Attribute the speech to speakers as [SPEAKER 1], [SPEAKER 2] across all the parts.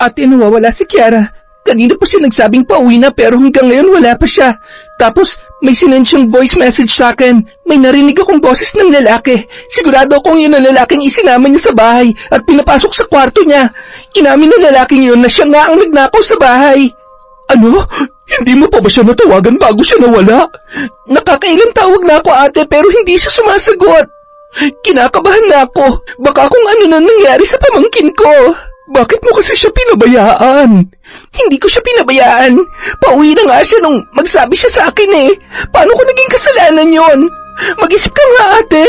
[SPEAKER 1] Ate, nawawala si Kiara. Kanina pa siya nagsabing pauwi na pero hanggang ngayon wala pa siya. Tapos may sinend siyang voice message sa akin. May narinig akong boses ng lalaki. Sigurado akong yun ang lalaking isinama niya sa bahay at pinapasok sa kwarto niya. Inamin ng lalaking yun na siya nga ang nagnakaw sa bahay. Ano? Hindi mo pa ba siya natawagan bago siya nawala? Nakakailang tawag na ako, ate, pero hindi siya sumasagot. Kinakabahan na ako. Baka kung ano na nangyari sa pamangkin ko. Bakit mo kasi siya pinabayaan? Hindi ko siya pinabayaan. Pauwi na nga siya nung magsabi siya sa akin eh. Paano ko naging kasalanan yon? Mag-isip ka nga, ate.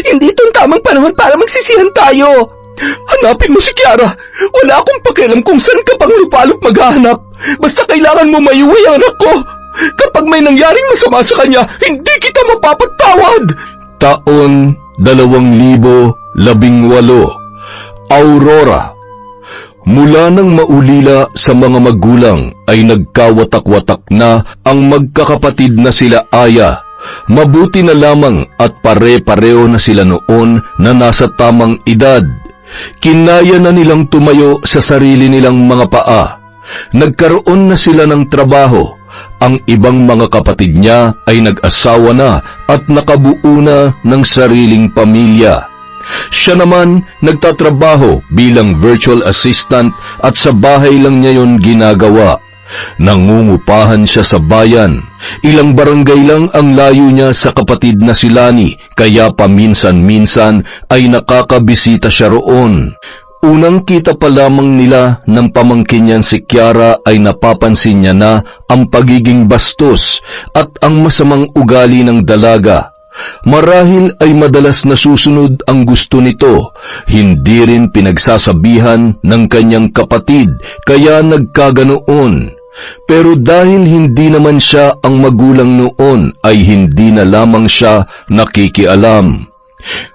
[SPEAKER 1] Hindi ito ang tamang panahon para magsisihan tayo. Hanapin mo si Kiara. Wala akong pakialam kung saan ka pang lupalop maghahanap. Basta kailangan mo maiuwi ang anak ko. Kapag may nangyaring masama sa kanya, hindi kita mapapatawad.
[SPEAKER 2] Taon 2018. Aurora. Mula nang maulila sa mga magulang ay nagkawatak-watak na ang magkakapatid na sila Aya. Mabuti na lamang at pare-pareho na sila noon na nasa tamang edad. Kinaya na nilang tumayo sa sarili nilang mga paa. Nagkaroon na sila ng trabaho. Ang ibang mga kapatid niya ay nag-asawa na at nakabuo na ng sariling pamilya. Siya naman nagtatrabaho bilang virtual assistant at sa bahay lang niya yon ginagawa. Nangungupahan siya sa bayan. Ilang barangay lang ang layo niya sa kapatid na si Lani, kaya paminsan-minsan ay nakakabisita siya roon. Unang kita pa lamang nila ng pamangkin niyan si Kiara ay napapansin niya na ang pagiging bastos at ang masamang ugali ng dalaga. Marahil ay madalas nasusunod ang gusto nito, hindi rin pinagsasabihan ng kanyang kapatid kaya nagkaganoon. Pero dahil hindi naman siya ang magulang noon ay hindi na lamang siya nakikialam.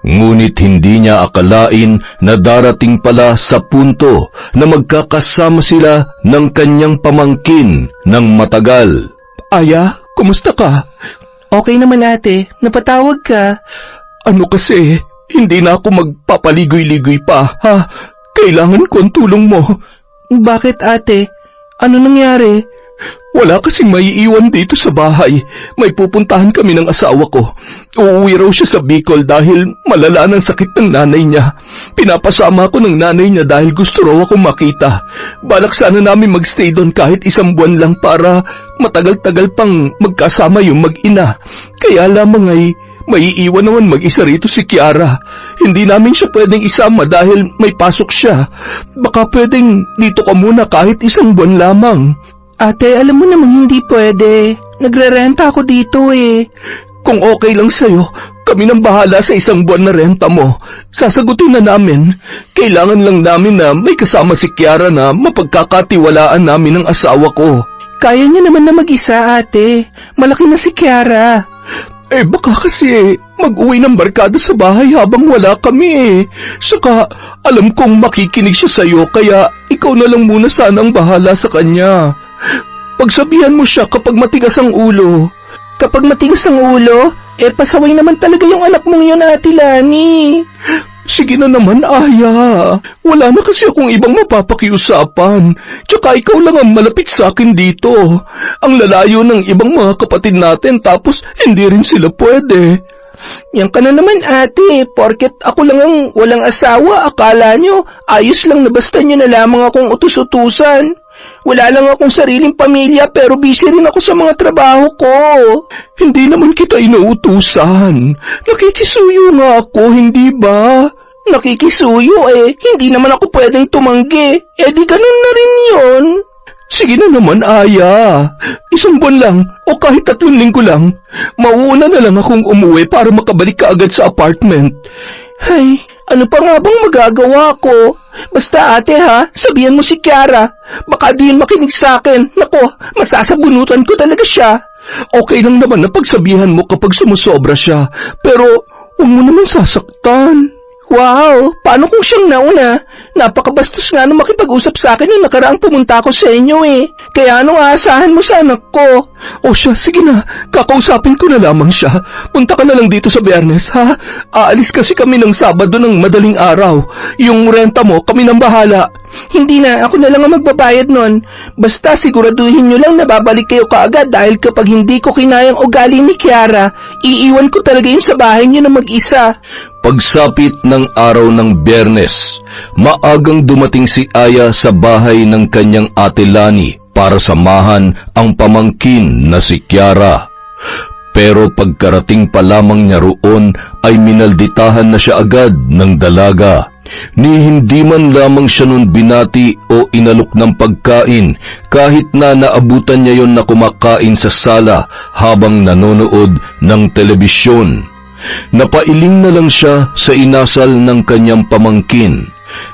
[SPEAKER 2] Ngunit hindi niya akalain na darating pala sa punto na magkakasama sila ng kanyang pamangkin ng matagal.
[SPEAKER 1] Aya, kumusta ka? Okay naman, ate. Napatawag ka.
[SPEAKER 2] Ano kasi, hindi na ako magpapaligoy-ligoy pa, ha? Kailangan ko ang tulong mo.
[SPEAKER 1] Bakit, ate? Ano nangyari?
[SPEAKER 2] Wala kasing maiiwan dito sa bahay. May pupuntahan kami ng asawa ko. Uuwi raw siya sa Bicol dahil malala ng sakit ng nanay niya. Pinapasama ko ng nanay niya dahil gusto raw akong makita. Balak sana namin magstay doon kahit 1 buwan lang para matagal-tagal pang magkasama yung mag-ina. Kaya lamang ay maiiwan naman mag-isa rito si Kiara. Hindi namin siya pwedeng isama dahil may pasok siya. Baka pwedeng dito ka muna kahit 1 buwan lamang.
[SPEAKER 1] Ate, alam mo namang hindi pwede. Nagre-renta ako dito eh.
[SPEAKER 2] Kung okay lang sa'yo, kami nang bahala sa 1 buwan na renta mo. Sasagutin na namin. Kailangan lang namin na may kasama si Kiara na mapagkakatiwalaan namin ng asawa ko.
[SPEAKER 1] Kaya niya naman na mag-isa, ate. Malaki na si Kiara.
[SPEAKER 2] Eh baka kasi mag-uwi ng barkada sa bahay habang wala kami eh. Saka alam kong makikinig siya sa'yo kaya ikaw na lang muna sana ang bahala sa kanya. Pagsabihan mo siya kapag matigas ang ulo.
[SPEAKER 1] Kapag matigas ang ulo, pasaway naman talaga yung anak mong yun, Ate Lani.
[SPEAKER 2] Sige na naman, Aya. Wala na kasi akong ibang mapapakiusapan. Tsaka ikaw lang ang malapit sa akin dito. Ang lalayo ng ibang mga kapatid natin tapos hindi rin sila pwede.
[SPEAKER 1] Yan ka na naman, ate. Porket ako lang ang walang asawa, akala nyo, ayos lang na basta nyo na lamang akong utus-utusan. Wala lang akong sariling pamilya pero busy rin ako sa mga trabaho ko.
[SPEAKER 2] Hindi naman kita inuutusan. Nakikisuyo nga ako, hindi ba?
[SPEAKER 1] Nakikisuyo hindi naman ako pwedeng tumanggi. Di ganun na rin yun.
[SPEAKER 2] Sige na naman, Aya. 1 buwan lang o kahit 3 linggo lang. Mauuna na lang akong umuwi para makabalik ka agad sa apartment.
[SPEAKER 1] Ay, ano pa nga bang magagawa ko? Basta ate ha, sabihan mo si Kiara. Baka di yun makinig sa akin. Nako, masasabunutan ko talaga siya.
[SPEAKER 2] Okay lang naman na pagsabihan mo kapag sumusobra siya. Pero huwag mo naman sasaktan.
[SPEAKER 1] Wow, paano kung siyang nauna? Napakabastos nga nung makipag-usap sa akin nung nakaraang pumunta ako sa inyo eh. Kaya anong aasahan mo sa anak ko? O siya, sige na, kakausapin ko na lamang siya. Punta ka na lang dito sa Biyernes, ha? Aalis kasi kami ng Sabado ng madaling araw. Yung renta mo, kami nang bahala. Hindi na, ako na lang ang magbabayad nun. Basta siguraduhin nyo lang na babalik kayo kaagad dahil kapag hindi ko kinayang ugali ni Kiara, iiwan ko talaga yun sa bahay nyo na mag-isa.
[SPEAKER 2] Pagsapit ng araw ng Biyernes, maagang dumating si Aya sa bahay ng kanyang ate Lani para samahan ang pamangkin na si Kiara. Pero pagkarating pa lamang niya roon ay minalditahan na siya agad ng dalaga. Ni hindi man lamang siya nun binati o inalok ng pagkain kahit na naabutan niya yon na kumakain sa sala habang nanonood ng telebisyon. Napailing na lang siya sa inasal ng kanyang pamangkin.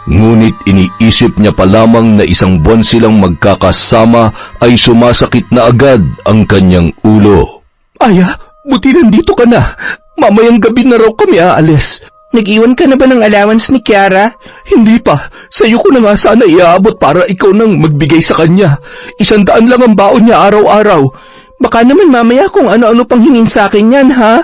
[SPEAKER 2] Ngunit iniisip niya pa lamang na isang buwan silang magkakasama ay sumasakit na agad ang kanyang ulo.
[SPEAKER 1] Aya, buti nandito ka na. Mamayang gabi na raw kami aalis. Nag-iwan ka na ba ng allowance ni Kiara? Hindi pa. Sa'yo ko na nga sana iaabot para ikaw nang magbigay sa kanya. 100 lang ang baon niya araw-araw. Baka naman mamaya kung ano-ano pang hingin sa akin yan, ha?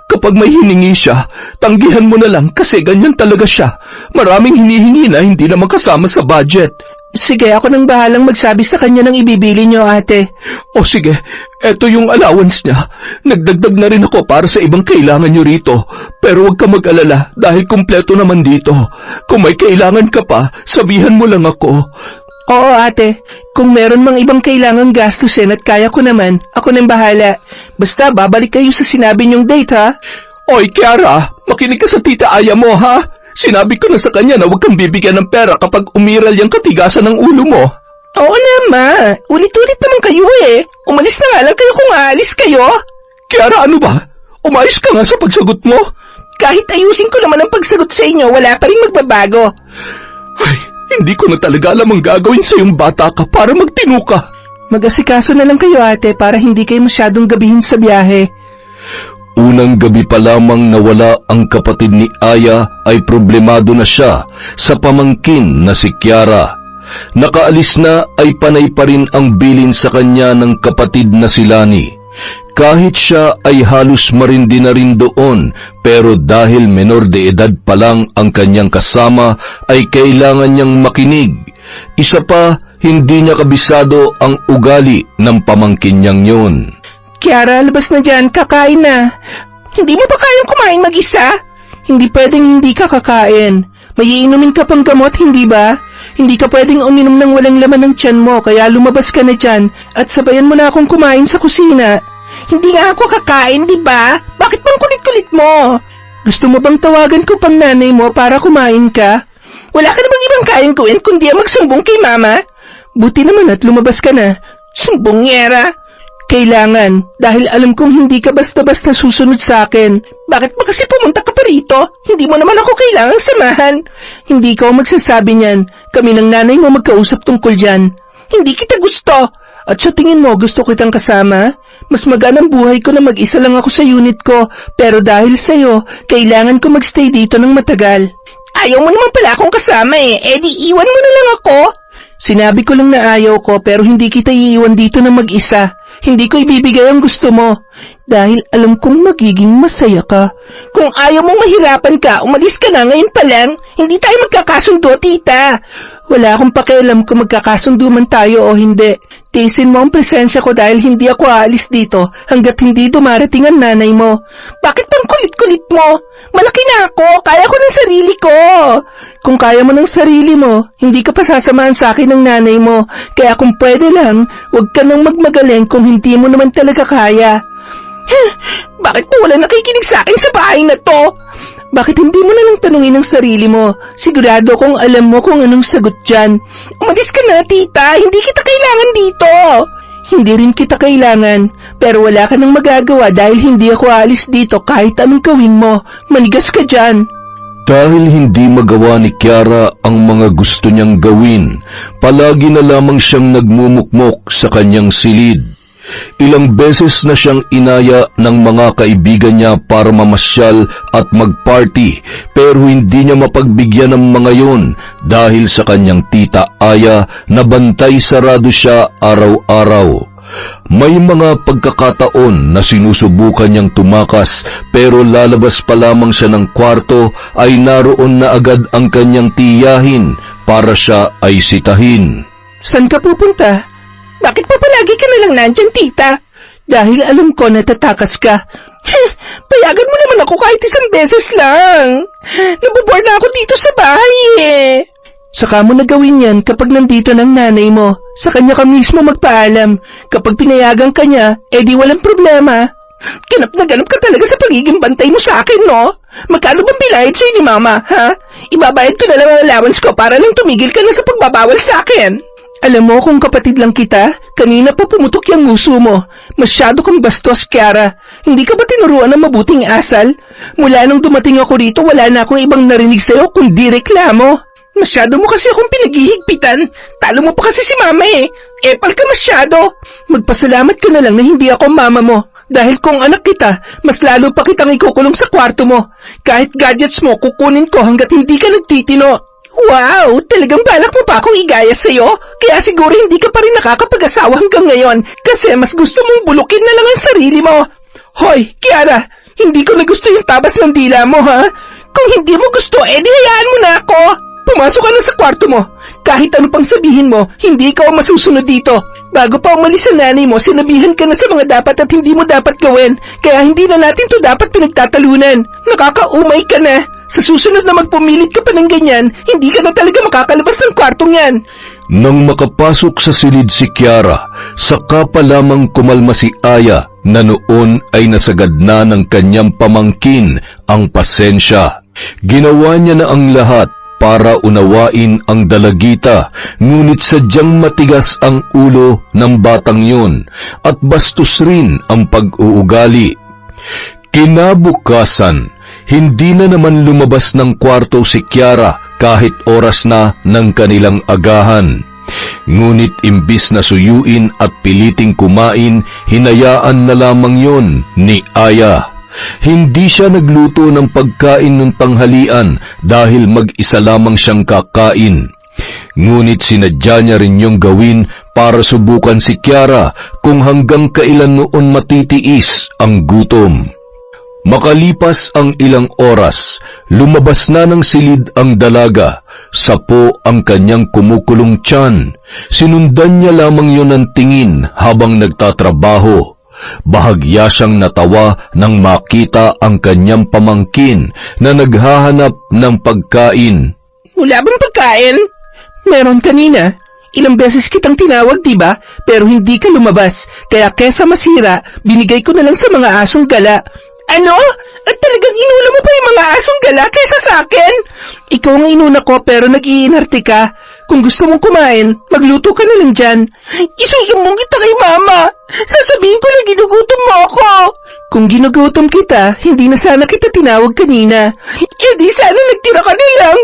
[SPEAKER 1] Kapag may hiningi siya, tanggihan mo na lang kasi ganyan talaga siya. Maraming hinihingi na hindi na makasama sa budget. Sige, ako nang bahalang magsabi sa kanya ng ibibili niyo, ate. O sige, eto yung allowance niya. Nagdagdag na rin ako para sa ibang kailangan niyo rito. Pero huwag ka mag-alala dahil kumpleto naman dito. Kung may kailangan ka pa, sabihan mo lang ako. Oo, ate. Kung meron mang ibang kailangang gastusin at kaya ko naman, ako nang bahala. Basta babalik kayo sa sinabi niyong date, ha? Oy, Kiara, makinig ka sa tita Aya mo, ha? Sinabi ko na sa kanya na huwag kang bibigyan ng pera kapag umiral yung katigasan ng ulo mo. Oo naman. Ulit-ulit naman kayo eh. Umalis na nga lang kayo kung aalis kayo. Kiara, ano ba? Umayos ka nga sa pagsagot mo. Kahit ayusin ko naman ang pagsagot sa inyo, wala pa rin magbabago. Ay, hindi ko na talaga alam ang gagawin sa yung bata ka para magtino ka. Mag-asikaso na lang kayo, ate, para hindi kayo masyadong gabihin sa biyahe.
[SPEAKER 2] Unang gabi pa lamang nawala ang kapatid ni Aya ay problemado na siya sa pamangkin na si Kiara. Nakaalis na ay panay pa rin ang bilin sa kanya ng kapatid na si Lani. Kahit siya ay halos marindi na rin doon, pero dahil menor de edad pa lang ang kanyang kasama ay kailangan niyang makinig. Isa pa, hindi niya kabisado ang ugali ng pamangkin niyang yun.
[SPEAKER 1] Kiara, labas na dyan, kakain na. Hindi mo ba kayang kumain mag-isa? Hindi pwedeng hindi ka kakain. May iinumin ka pang gamot, hindi ba? Hindi ka pwedeng uminom ng walang laman ng tiyan mo, kaya lumabas ka na dyan at sabayan mo na akong kumain sa kusina. Hindi nga ako kakain, di ba? Bakit bang kulit-kulit mo? Gusto mo bang tawagan ko pang nanay mo para kumain ka? Wala ka na bang ibang kayang gawin kundi magsumbong kay mama? Buti naman at lumabas ka na. Sumbongyera! Kailangan, dahil alam kong hindi ka basta-basta susunod sa akin. Bakit ba kasi pumunta ka pa rito? Hindi mo naman ako kailangang samahan. Hindi ka magsasabi niyan. Kami ng nanay mo magkausap tungkol dyan. Hindi kita gusto. At sa tingin mo, gusto kitang kasama? Mas maganang buhay ko na mag-isa lang ako sa unit ko. Pero dahil sa'yo, kailangan ko magstay dito ng matagal. Ayaw mo naman pala akong kasama eh. Eh di iwan mo na lang ako. Sinabi ko lang na ayaw ko pero hindi kita iiwan dito na mag-isa. Hindi ko ibibigay ang gusto mo. Dahil alam kong magiging masaya ka. Kung ayaw mong mahirapan ka, umalis ka na ngayon pa lang. Hindi tayo magkakasundo, tita. Wala akong pakialam kung magkakasundo man tayo o hindi. Tiisin mo ang presensya ko dahil hindi ako aalis dito hanggat hindi dumarating ang nanay mo. Bakit bang kulit-kulit mo? Malaki na ako, kaya ko ng sarili ko. Kung kaya mo ng sarili mo, hindi ka pa sasamahan sa akin ng nanay mo. Kaya kung pwede lang, huwag ka nang magmagaling kung hindi mo naman talaga kaya. Bakit pa wala nakikinig sa akin sa bahay na to? Bakit hindi mo na lang tanungin ang sarili mo? Sigurado kong alam mo kung anong sagot dyan. Umalis ka na, tita. Hindi kita kailangan dito. Hindi rin kita kailangan. Pero wala ka nang magagawa dahil hindi ako aalis dito kahit anong gawin mo. Manigas ka dyan.
[SPEAKER 2] Dahil hindi magawa ni Kiara ang mga gusto niyang gawin, palagi na lamang siyang nagmumukmok sa kanyang silid. Ilang beses na siyang inaya ng mga kaibigan niya para mamasyal at magparty, pero hindi niya mapagbigyan ng mga yon dahil sa kanyang tita Aya na bantay sarado siya araw-araw. May mga pagkakataon na sinusubukan niyang tumakas, pero lalabas pa lamang siya ng kwarto ay naroon na agad ang kanyang tiyahin para siya ay sitahin.
[SPEAKER 1] Saan ka pupunta? Bakit pa palagi ka nalang nandyan, tita? Dahil alam ko na tatakas ka. Payagan mo naman ako kahit isang beses lang. Nabobore na ako dito sa bahay eh. Saka mo na gawin yan kapag nandito ng nanay mo. Sa kanya ka mismo magpaalam. Kapag pinayagan ka niya, edi walang problema. Ganap na ganap ka talaga sa pagiging bantay mo sa akin, no? Magkano bang binayad sa'yo ni mama, ha? Ibabayad ko na lang ang allowance ko para lang tumigil ka na sa pagbabawal sa akin. Alam mo kung kapatid lang kita, kanina pa pumutok yung nguso mo. Masyado kang bastos, Kiara. Hindi ka ba tinuruan ng mabuting asal? Mula nung dumating ako rito, wala na akong ibang narinig sa'yo kundi reklamo. Masyado mo kasi akong pinaghihigpitan. Talo mo pa kasi si mama eh. Epal ka masyado. Magpasalamat ka na lang na hindi ako mama mo. Dahil kung anak kita, mas lalo pa kitang ikukulong sa kwarto mo. Kahit gadgets mo, kukunin ko hanggat hindi ka nagtitino. Wow! Talagang balak mo pa akong igaya sa'yo? Kaya siguro hindi ka pa rin nakakapag-asawa hanggang ngayon kasi mas gusto mong bulukin na lang ang sarili mo. Hoy, Kiara! Hindi ko na gusto yung tabas ng dila mo, ha? Kung hindi mo gusto, edi hayaan mo na ako! Pumasok ka na sa kwarto mo. Kahit ano pang sabihin mo, hindi ikaw ang masusunod dito. Bago pa umalis sa nanay mo, sinabihan ka na sa mga dapat at hindi mo dapat gawin. Kaya hindi na natin to dapat pinagtatalunan. Nakakaumay ka na. Sa susunod na magpumilit ka pa ng ganyan, hindi ka na talaga makakalabas ng kwartong yan.
[SPEAKER 2] Nang makapasok sa silid si Kiara, saka pa lamang kumalma si Aya na noon ay nasagad na ng kanyang pamangkin ang pasensya. Ginawa niya na ang lahat para unawain ang dalagita, ngunit sadyang matigas ang ulo ng batang yun at bastos rin ang pag-uugali. Kinabukasan, hindi na naman lumabas ng kwarto si Kiara kahit oras na ng kanilang agahan. Ngunit imbis na suyuin at piliting kumain, hinayaan na lamang yon ni Aya. Hindi siya nagluto ng pagkain ng tanghalian dahil mag-isa lamang siyang kakain. Ngunit sinadya niya rin yung gawin para subukan si Kiara kung hanggang kailan noon matitiis ang gutom. Makalipas ang ilang oras, lumabas na ng silid ang dalaga. Sapo ang kanyang kumukulong tiyan. Sinundan niya lamang yun ng tingin habang nagtatrabaho. Bahagya siyang natawa nang makita ang kanyang pamangkin na naghahanap ng pagkain.
[SPEAKER 1] Wala bang pagkain? Meron kanina. Ilang beses kitang tinawag, diba? Pero hindi ka lumabas. Kaya kesa masira, binigay ko na lang sa mga asong gala. Ano? At talagang inuna mo pa yung mga asong gala kesa sa akin? Ikaw ang inuna ko pero nag-iinarte ka. Kung gusto mong kumain, magluto ka na lang dyan. Isusumbong kita kay mama. Sasabihin ko na ginugutom mo ako. Kung ginugutom kita, hindi na sana kita tinawag kanina. Eh di sana nagtira ka na lang.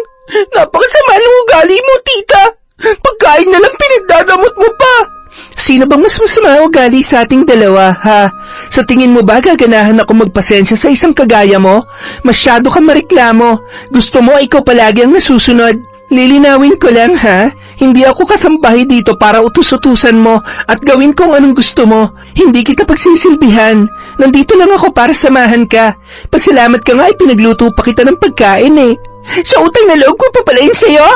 [SPEAKER 1] Napakasama ng ugali mo, tita. Pagkain na lang pinagdadamot mo pa. Sino bang mas masama ugali sa ating dalawa, ha? Sa tingin mo ba gaganahan ako magpasensya sa isang kagaya mo? Masyado kang mareklamo. Gusto mo ikaw palagi ang nasusunod. Lilinawin ko lang, ha? Hindi ako kasambahay dito para utus-utusan mo at gawin kung anong gusto mo. Hindi kita pagsisilbihan. Nandito lang ako para samahan ka. Pasalamat ka nga ay pinagluto pa kita ng pagkain eh. Sa utang na loob ko papalain sa'yo?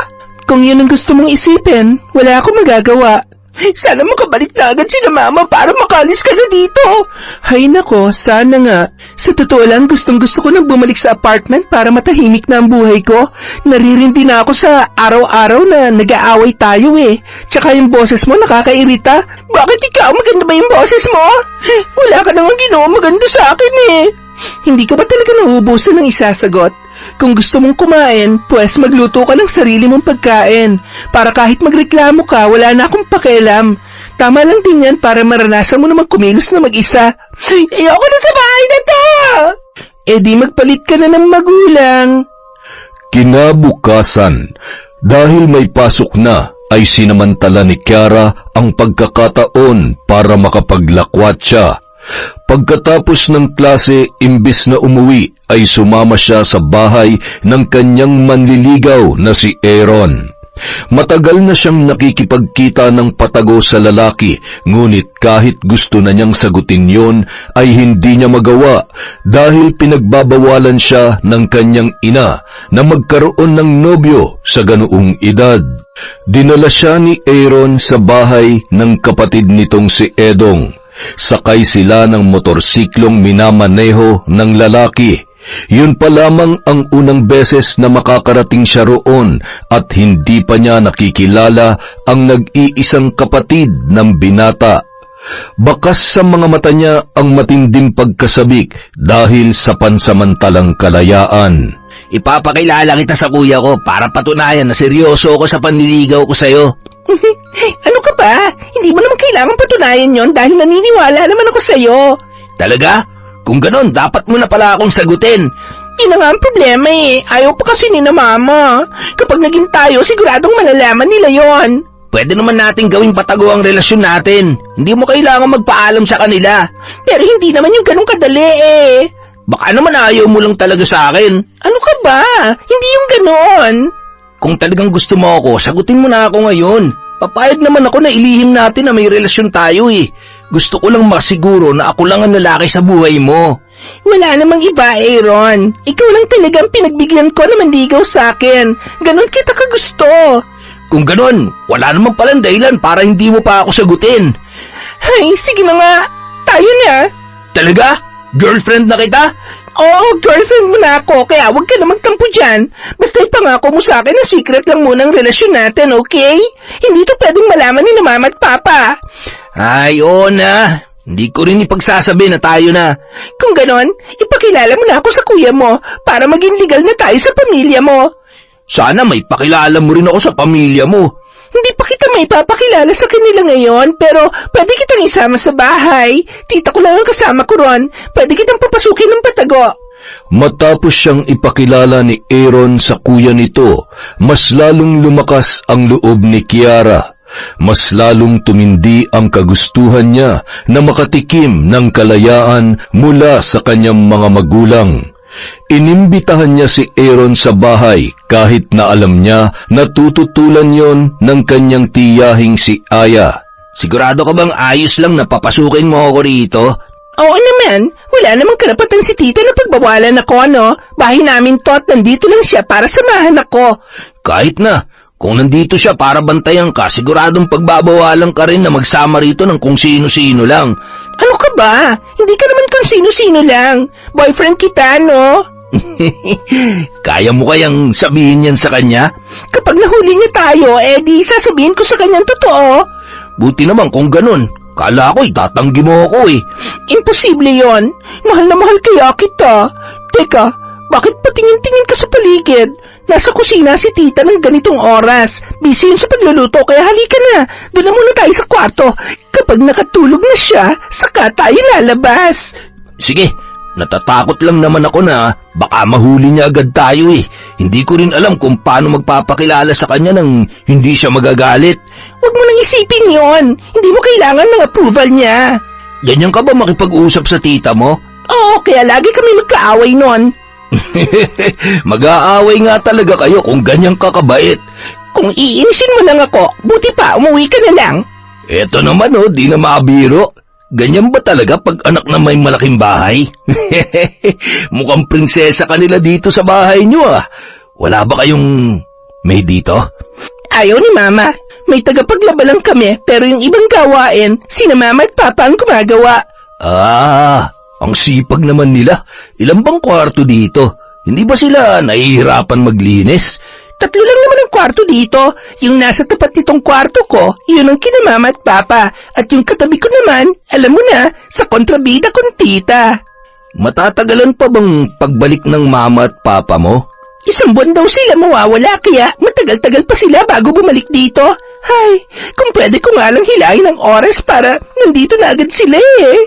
[SPEAKER 1] Kung yun ang gusto mong isipin, wala akong magagawa. Sana makabalik na agad si mama para makalis ka na dito. Hay nako, sana nga. Sa totoo lang, gustong-gusto ko nang bumalik sa apartment para matahimik na ang buhay ko. Naririndi na ako sa araw-araw na nag-aaway tayo eh. Tsaka yung boses mo nakakairita. Bakit ikaw? Maganda ba yung boses mo? Wala ka nang ginawa maganda sa akin eh. Hindi ka ba talaga nauubusan ng isasagot? Kung gusto mong kumain, pues magluto ka ng sarili mong pagkain. Para kahit magreklamo ka, wala na akong pakialam. Tama lang din yan para maranasan mo na magkumilos na mag-isa. Ayoko na sa bahay na to! Eh di magpalit ka na ng magulang.
[SPEAKER 2] Kinabukasan, dahil may pasok na, ay sinamantala ni Kiara ang pagkakataon para makapaglakwat siya. Pagkatapos ng klase, imbis na umuwi, ay sumama siya sa bahay ng kanyang manliligaw na si Aaron. Matagal na siyang nakikipagkita ng patago sa lalaki, ngunit kahit gusto na niyang sagutin yon ay hindi niya magawa dahil pinagbabawalan siya ng kanyang ina na magkaroon ng nobyo sa ganoong edad. Dinala siya ni Aaron sa bahay ng kapatid nitong si Edong. Sakay sila ng motorsiklong minamaneho ng lalaki. Yun pa lamang ang unang beses na makakarating siya roon at hindi pa niya nakikilala ang nag-iisang kapatid ng binata. Bakas sa mga mata niya ang matinding pagkasabik dahil sa pansamantalang kalayaan.
[SPEAKER 3] Ipapakilala kita sa kuya ko para patunayan na seryoso ako sa panliligaw ko sa'yo.
[SPEAKER 1] Ano ka ba? Hindi mo naman kailangan patunayan yon dahil naniniwala naman ako sa'yo.
[SPEAKER 3] Talaga? Kung ganon, dapat mo na pala akong sagutin.
[SPEAKER 1] Yun na nga ang problema eh. Ayaw pa kasi ni na mama. Kapag naging tayo, siguradong malalaman nila yon.
[SPEAKER 3] Pwede naman natin gawing patago ang relasyon natin. Hindi mo kailangan magpaalam sa kanila.
[SPEAKER 1] Pero hindi naman yung ganun kadali eh.
[SPEAKER 3] Baka naman ayaw mo lang talaga sa akin.
[SPEAKER 1] Ano ka ba? Hindi yung ganon.
[SPEAKER 3] Kung talagang gusto mo ako, sagutin mo na ako ngayon. Papayag naman ako na ilihim natin na may relasyon tayo eh. Gusto ko lang masiguro na ako lang ang lalaki sa buhay mo.
[SPEAKER 1] Wala namang iba, Aaron. Ikaw lang talagang pinagbigyan ko na manligaw sa akin. Ganon kita kagusto.
[SPEAKER 3] Kung ganon, wala naman palang dahilan para hindi mo pa ako sagutin.
[SPEAKER 1] Ay, sige na nga. Tayo na.
[SPEAKER 3] Talaga? Girlfriend na kita?
[SPEAKER 1] Oo, girlfriend mo na ako, kaya huwag ka na magtampo dyan. Basta ipangako mo sa akin na secret lang muna ang relasyon natin, okay? Hindi to pwedeng malaman ni mama at papa.
[SPEAKER 3] Ay, oo na. Hindi ko rin ipagsasabi na tayo na.
[SPEAKER 1] Kung ganon, ipakilala mo na ako sa kuya mo para maging legal na tayo sa pamilya mo.
[SPEAKER 3] Sana may pakilala mo rin ako sa pamilya mo.
[SPEAKER 1] Hindi pa kita may papakilala sa kanila ngayon, pero pwede kitang isama sa bahay. Tita ko lang ang kasama ko ron. Pwede kitang papasukin ng patago.
[SPEAKER 2] Matapos siyang ipakilala ni Aaron sa kuya nito, mas lalong lumakas ang loob ni Kiara. Mas lalong tumindi ang kagustuhan niya na makatikim ng kalayaan mula sa kanyang mga magulang. Inimbitahan niya si Aaron sa bahay kahit na alam niya na tututulan yon ng kanyang tiyahing si Aya.
[SPEAKER 3] Sigurado ka bang ayos lang na papasukin mo ako rito?
[SPEAKER 1] Oo naman, wala namang karapatan si tita na pagbawalan ako, no? Bahay namin to at nandito lang siya para samahan ako.
[SPEAKER 3] Kahit na, kung nandito siya para bantayan ka, siguradong pagbabawalan ka rin na magsama rito ng kung sino-sino lang.
[SPEAKER 1] Ano ka ba? Hindi ka naman kung sino-sino lang. Boyfriend kita, no?
[SPEAKER 3] Kaya mo kayang sabihin yan sa kanya?
[SPEAKER 1] Kapag nahuli niya tayo, di sasabihin ko sa kanyang totoo.
[SPEAKER 3] Buti naman kung ganun. Kala ko itatanggi mo ako eh.
[SPEAKER 1] Imposible yon. Mahal na mahal kaya kita. Teka, bakit patingin-tingin ka sa paligid? Nasa kusina si tita ng ganitong oras. Busy yun sa pagluluto, kaya halika na. Doon na muna tayo sa kwarto. Kapag nakatulog na siya, saka tayo lalabas.
[SPEAKER 3] Sige, natatakot lang naman ako na baka mahuli niya agad tayo eh. Hindi ko rin alam kung paano magpapakilala sa kanya nang hindi siya magagalit.
[SPEAKER 1] Huwag mo nang isipin yon. Hindi mo kailangan ng approval niya.
[SPEAKER 3] Ganyan ka ba makipag-usap sa tita mo?
[SPEAKER 1] Oo, kaya lagi kami magkaaway nun.
[SPEAKER 3] Mag-aaway nga talaga kayo kung ganyan kakabait.
[SPEAKER 1] Kung iinisin mo lang ako, buti pa umuwi ka na lang.
[SPEAKER 3] Eto naman di na mabiro. Ganyan ba talaga pag anak na may malaking bahay? Mukhang prinsesa ka nila dito sa bahay niyo ah. Wala ba kayong may dito?
[SPEAKER 1] Ayaw ni mama. May tagapaglaba lang kami, pero yung ibang gawain, sina mama at papa ang gumagawa.
[SPEAKER 3] Ah, ang sipag naman nila. Ilan bang kwarto dito? Hindi ba sila nahihirapan maglinis?
[SPEAKER 1] 3 lang naman ang kwarto dito. Yung nasa tapat nitong kwarto ko, yun ang kina mama at papa. At yung katabi ko naman, alam mo na, sa kontrabida kong tita.
[SPEAKER 3] Matatagalan pa bang pagbalik ng mama at papa mo?
[SPEAKER 1] 1 buwan daw sila mawawala, kaya matagal-tagal pa sila bago bumalik dito. Hay, kung pwede ko nga lang hilahin ang oras para nandito na agad sila eh.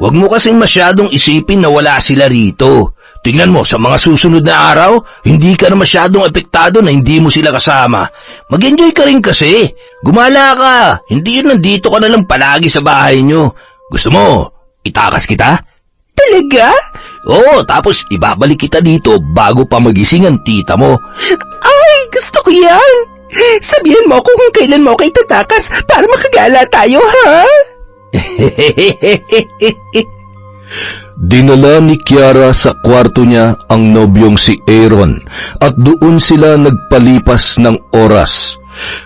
[SPEAKER 3] Huwag mo kasing masyadong isipin na wala sila rito. Tingnan mo, sa mga susunod na araw, hindi ka na masyadong epektado na hindi mo sila kasama. Mag-enjoy ka rin kasi. Gumala ka. Hindi yun nandito ka na lang palagi sa bahay nyo. Gusto mo, itakas kita?
[SPEAKER 1] Talaga?
[SPEAKER 3] Oo, tapos ibabalik kita dito bago pa magising ang tita mo.
[SPEAKER 1] Ay, gusto ko yan. Sabihin mo kung kailan mo ako itatakas para makagala tayo, ha?
[SPEAKER 2] Dinala ni Kiara sa kwarto niya ang nobyong si Aaron at doon sila nagpalipas ng oras.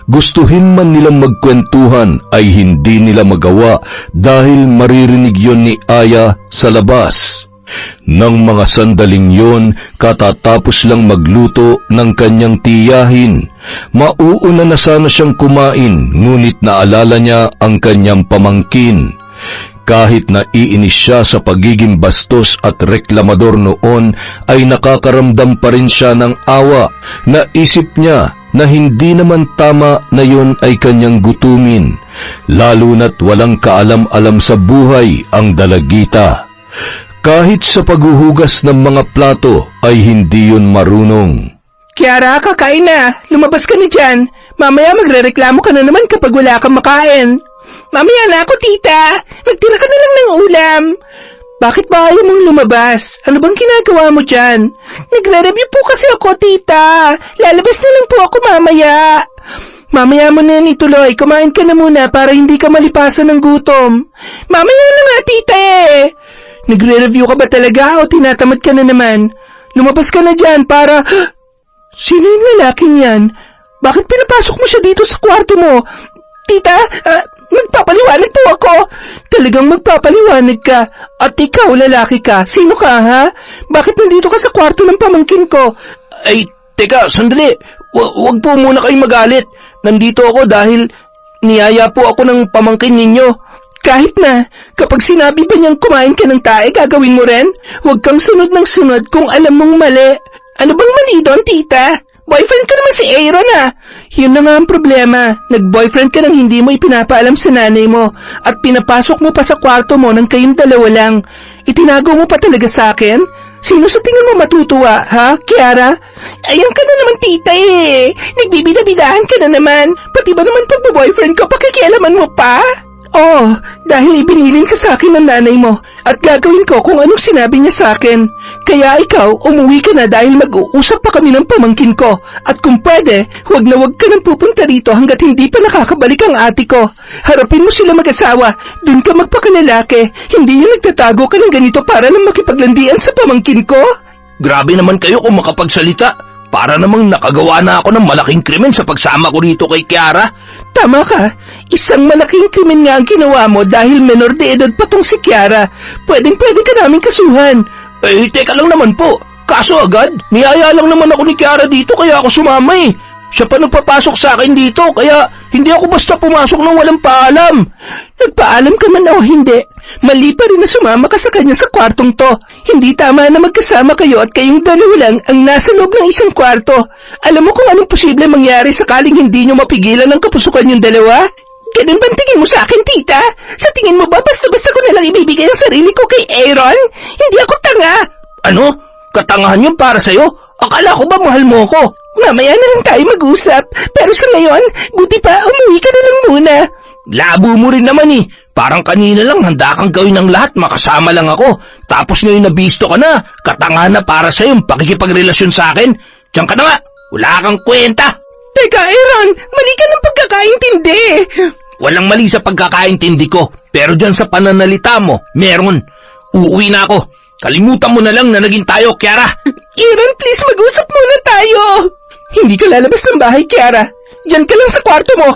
[SPEAKER 2] Gustuhin man nilang magkwentuhan ay hindi nila magawa dahil maririnig yon ni Aya sa labas. Nang mga sandaling yon, katatapos lang magluto ng kanyang tiyahin. Mauuna na sana siyang kumain, ngunit naalala niya ang kanyang pamangkin. Kahit naiinis siya sa pagiging bastos at reklamador noon, ay nakakaramdam pa rin siya ng awa. Naisip niya na hindi naman tama na yon ay kanyang gutumin, lalo na't walang kaalam-alam sa buhay ang dalagita. Kahit sa paghuhugas ng mga plato ay hindi yun marunong.
[SPEAKER 1] Kiara, kakain na. Lumabas ka na dyan. Mamaya magrereklamo ka na naman kapag wala kang makain. Mamaya na ako, tita. Magtira ka na lang ng ulam. Bakit ba ayaw mong lumabas? Ano bang ginagawa mo dyan? Nagre-review po kasi ako, tita. Lalabas na lang po ako mamaya. Mamaya mo na yan ituloy. Kumain ka na muna para hindi ka malipasan ng gutom. Mamaya na nga, tita eh. Nagre-review ka ba talaga o tinatamad ka na naman? Lumabas ka na dyan para... Sino yung lalaking yan? Bakit pinapasok mo siya dito sa kwarto mo? Tita, magpapaliwanag po ako. Talagang magpapaliwanag ka. At ikaw, lalaki ka. Sino ka, ha? Bakit nandito ka sa kwarto ng pamangkin ko?
[SPEAKER 3] Ay, teka, sandali. Wag po muna kayong magalit. Nandito ako dahil niyaya po ako ng pamangkin ninyo.
[SPEAKER 1] Kahit na, kapag sinabi ba niyang kumain ka ng tae, gagawin mo rin? Huwag kang sunod ng sunod kung alam mong mali. Ano bang mali doon, tita? Boyfriend ka naman si Aaron, ha? Yun na nga ang problema. Nag-boyfriend ka nang hindi mo ipinapaalam sa nanay mo at pinapasok mo pa sa kwarto mo nang kayong dalawa lang. Itinago mo pa talaga sa akin? Sino sa tingin mo matutuwa, ha, Kiara? Ayan ka na naman, tita eh. Nagbibida-bidahan ka na naman. Pati ba naman pagbo-boyfriend ko, pakikialaman mo pa? Oh, dahil ibinilin ka sa akin ng nanay mo at gagawin ko kung anong sinabi niya sa akin. Kaya ikaw, umuwi ka na dahil mag-uusap pa kami ng pamangkin ko. At kung pwede, huwag na huwag ka nang pupunta rito hanggat hindi pa nakakabalik ang ate ko. Harapin mo sila mag-asawa. Doon ka magpakalalaki. Hindi yung nagtatago ka ng ganito para lang makipaglandian sa pamangkin ko.
[SPEAKER 3] Grabe naman kayo kung makapagsalita. Para namang nakagawa na ako ng malaking krimen sa pagsama ko rito kay Kiara.
[SPEAKER 1] Tama ka. Isang malaking krimen nga ang ginawa mo dahil menor de edad pa tong si Kiara. Pwedeng-pwede ka namin kasuhan.
[SPEAKER 3] Eh, teka lang naman po. Kaso agad, niyaya lang naman ako ni Kiara dito kaya ako sumama eh. Siya pa nagpapasok sa akin dito kaya hindi ako basta pumasok nang walang paalam.
[SPEAKER 1] Nagpaalam ka man o hindi, mali pa rin na sumama ka sa kanya sa kwartong to. Hindi tama na magkasama kayo at kayong dalawa lang ang nasa loob ng isang kwarto. Alam mo kung anong posible mangyari sakaling hindi nyo mapigilan ang kapusukan yung dalawa? Ganun bang tingin mo sa akin, tita? Sa tingin mo ba basta-basta ko nalang ibibigay ang sarili ko kay Aaron? Hindi ako tanga.
[SPEAKER 3] Ano? Katangahan yun para sa'yo? Akala ko ba mahal mo ko?
[SPEAKER 1] Mamaya na lang tayo mag-usap. Pero sa ngayon, buti pa umuwi ka na lang muna.
[SPEAKER 3] Labo mo rin naman eh. Parang kanina lang handa kang gawin ng lahat, makasama lang ako. Tapos ngayon nabisto ka na. Katangahan na para sa'yo yung pakikipagrelasyon sa akin. Diyan ka na nga. Wala kang kwenta.
[SPEAKER 1] Teka, Aaron, mali ka ng pagkakaintindi.
[SPEAKER 3] Walang mali sa pagkakaintindi ko, pero dyan sa pananalita mo, meron. Uuwi na ako. Kalimutan mo na lang na naging tayo, Kiara.
[SPEAKER 1] Aaron, please mag-usap muna tayo. Hindi ka lalabas ng bahay, Kiara. Diyan ka lang sa kwarto mo.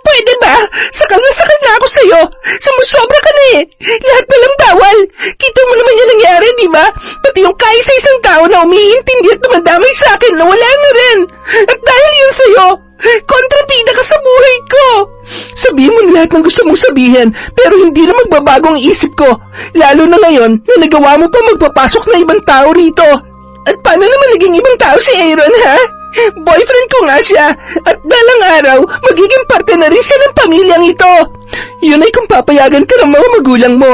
[SPEAKER 1] Pwede ba? Sakal na ako sa'yo. Sumusobra ka na eh. Lahat palang bawal. Kita mo naman yung nangyari, di ba? Pati yung kaya sa isang tao na umiintindi at dumadamay sa akin na wala na rin. At dahil yun sa'yo, kontrabida ka sa buhay ko. Sabihin mo lahat ng gusto mong sabihin, pero hindi na magbabago ang isip ko. Lalo na ngayon na nagawa mo pa magpapasok na ibang tao rito. At paano naman naging ibang tao si Aaron, ha? Boyfriend ko nga siya, at balang araw, magiging parte na rin siya ng pamilyang ito. Yun ay kung papayagan ka ng mga magulang mo.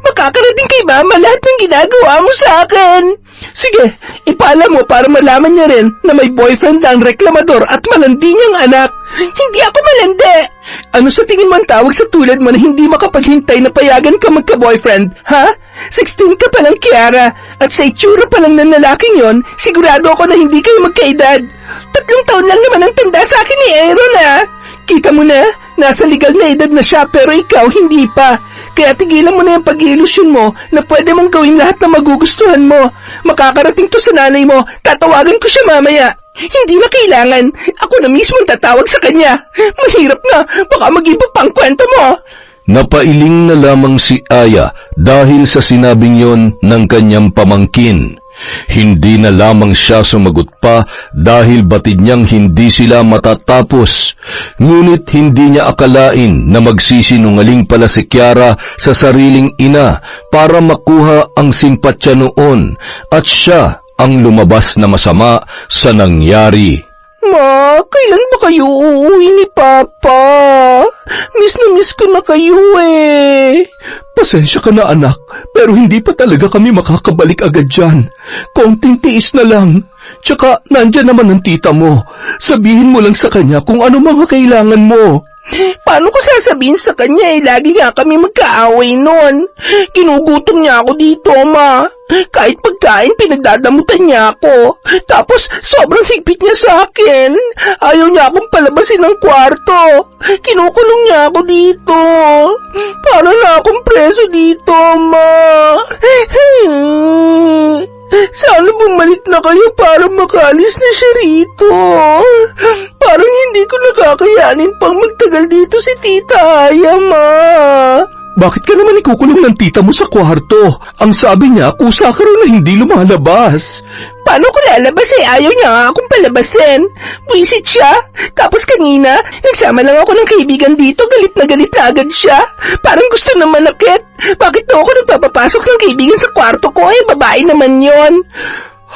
[SPEAKER 1] Makakarating kay mama lahat ng ginagawa mo sa akin. Sige, ipaalam mo para malaman niya rin na may boyfriend na ang reklamador at malandi niyang anak. Hindi ako malandi. Ano sa tingin mo ang tawag sa tulad mo na hindi makapaghintay na payagan ka magka-boyfriend, ha? 16 ka pa lang, Kiara, at sa itsura pa lang ng lalaking yon, sigurado ako na hindi kayo magkaedad. 3 taon lang naman ang tanda sa akin ni Aaron, ha? Kita mo na, nasa legal na edad na siya pero ikaw hindi pa. Kaya tigilan mo na yung pag-iilusyon mo na pwede mong gawin lahat na magugustuhan mo. Makakarating to sa nanay mo, tatawagan ko siya mamaya. Hindi na kailangan, ako na mismo ang tatawag sa kanya. Mahirap na, baka mag-iba pang kwento mo.
[SPEAKER 2] Napailing na lamang si Aya dahil sa sinabing yon ng kanyang pamangkin. Hindi na lamang siya sumagot pa dahil batid niyang hindi sila matatapos. Ngunit hindi niya akalain na magsisinungaling pala si Kiara sa sariling ina para makuha ang simpatya noon at siya ang lumabas na masama sa nangyari.
[SPEAKER 1] Ma, kailan ba kayo uuwi ni Papa? Miss na miss ko na kayo eh.
[SPEAKER 3] Pasensya ka na anak, pero hindi pa talaga kami makakabalik agad dyan. Konting tiis na lang. Tsaka nandyan naman ang tita mo. Sabihin mo lang sa kanya kung ano mga kailangan mo.
[SPEAKER 1] Paano ko sasabihin sa kanya eh? Lagi nga kami magkaaway nun. Ginugutom niya ako dito, ma. Kahit pagkain, pinagdadamutan niya ako. Tapos, sobrang higpit niya sa akin. Ayaw niya akong palabasin ng kwarto. Kinukulong niya ako dito. Para na akong preso dito, ma. Sana bumalik na kayo para makaalis na siya rito. Parang hindi ko nakakayanin pang magtagal dito si Tita Aya, ma.
[SPEAKER 3] Bakit ka naman ikukulong ng tita mo sa kwarto? Ang sabi niya, kusa ka raw na hindi lumalabas.
[SPEAKER 1] Paano ko lalabas eh? Ayaw niya nga akong palabasin. Buisit siya. Tapos kanina, nagsama lang ako ng kaibigan dito. Galit na agad siya. Parang gusto na manakit. Bakit daw ako nagpapapasok ng kaibigan sa kwarto ko? Eh, babae naman yon.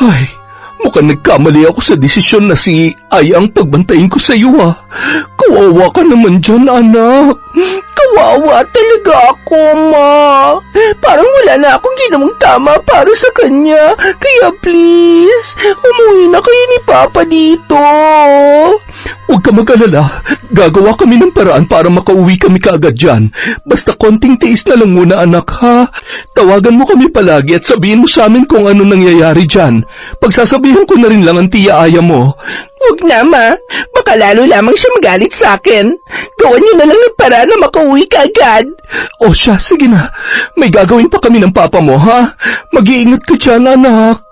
[SPEAKER 3] Ay, mukhang nagkamali ako sa desisyon na si Aya ang pagbantayin ko sa iyo ah. Kawawa ka naman dyan, anak.
[SPEAKER 1] Kawawa talaga ako, ma. Parang wala na akong ginawang tama para sa kanya. Kaya please, umuwi na kayo ni Papa dito.
[SPEAKER 3] Huwag ka mag-alala. Gagawa kami ng paraan para makauwi kami kaagad dyan. Basta konting tiis na lang muna, anak, ha? Tawagan mo kami palagi at sabihin mo sa amin kung ano nangyayari dyan. Pagsasabihin ko na rin lang ang tiya Aya mo.
[SPEAKER 1] Huwag na, ma. Baka lalo lamang siya magalit sa akin. Gawan niyo na lang ng paraan na makauwi ka agad.
[SPEAKER 3] O siya, sige na. May gagawin pa kami ng papa mo, ha? Mag-iingat ka dyan, anak.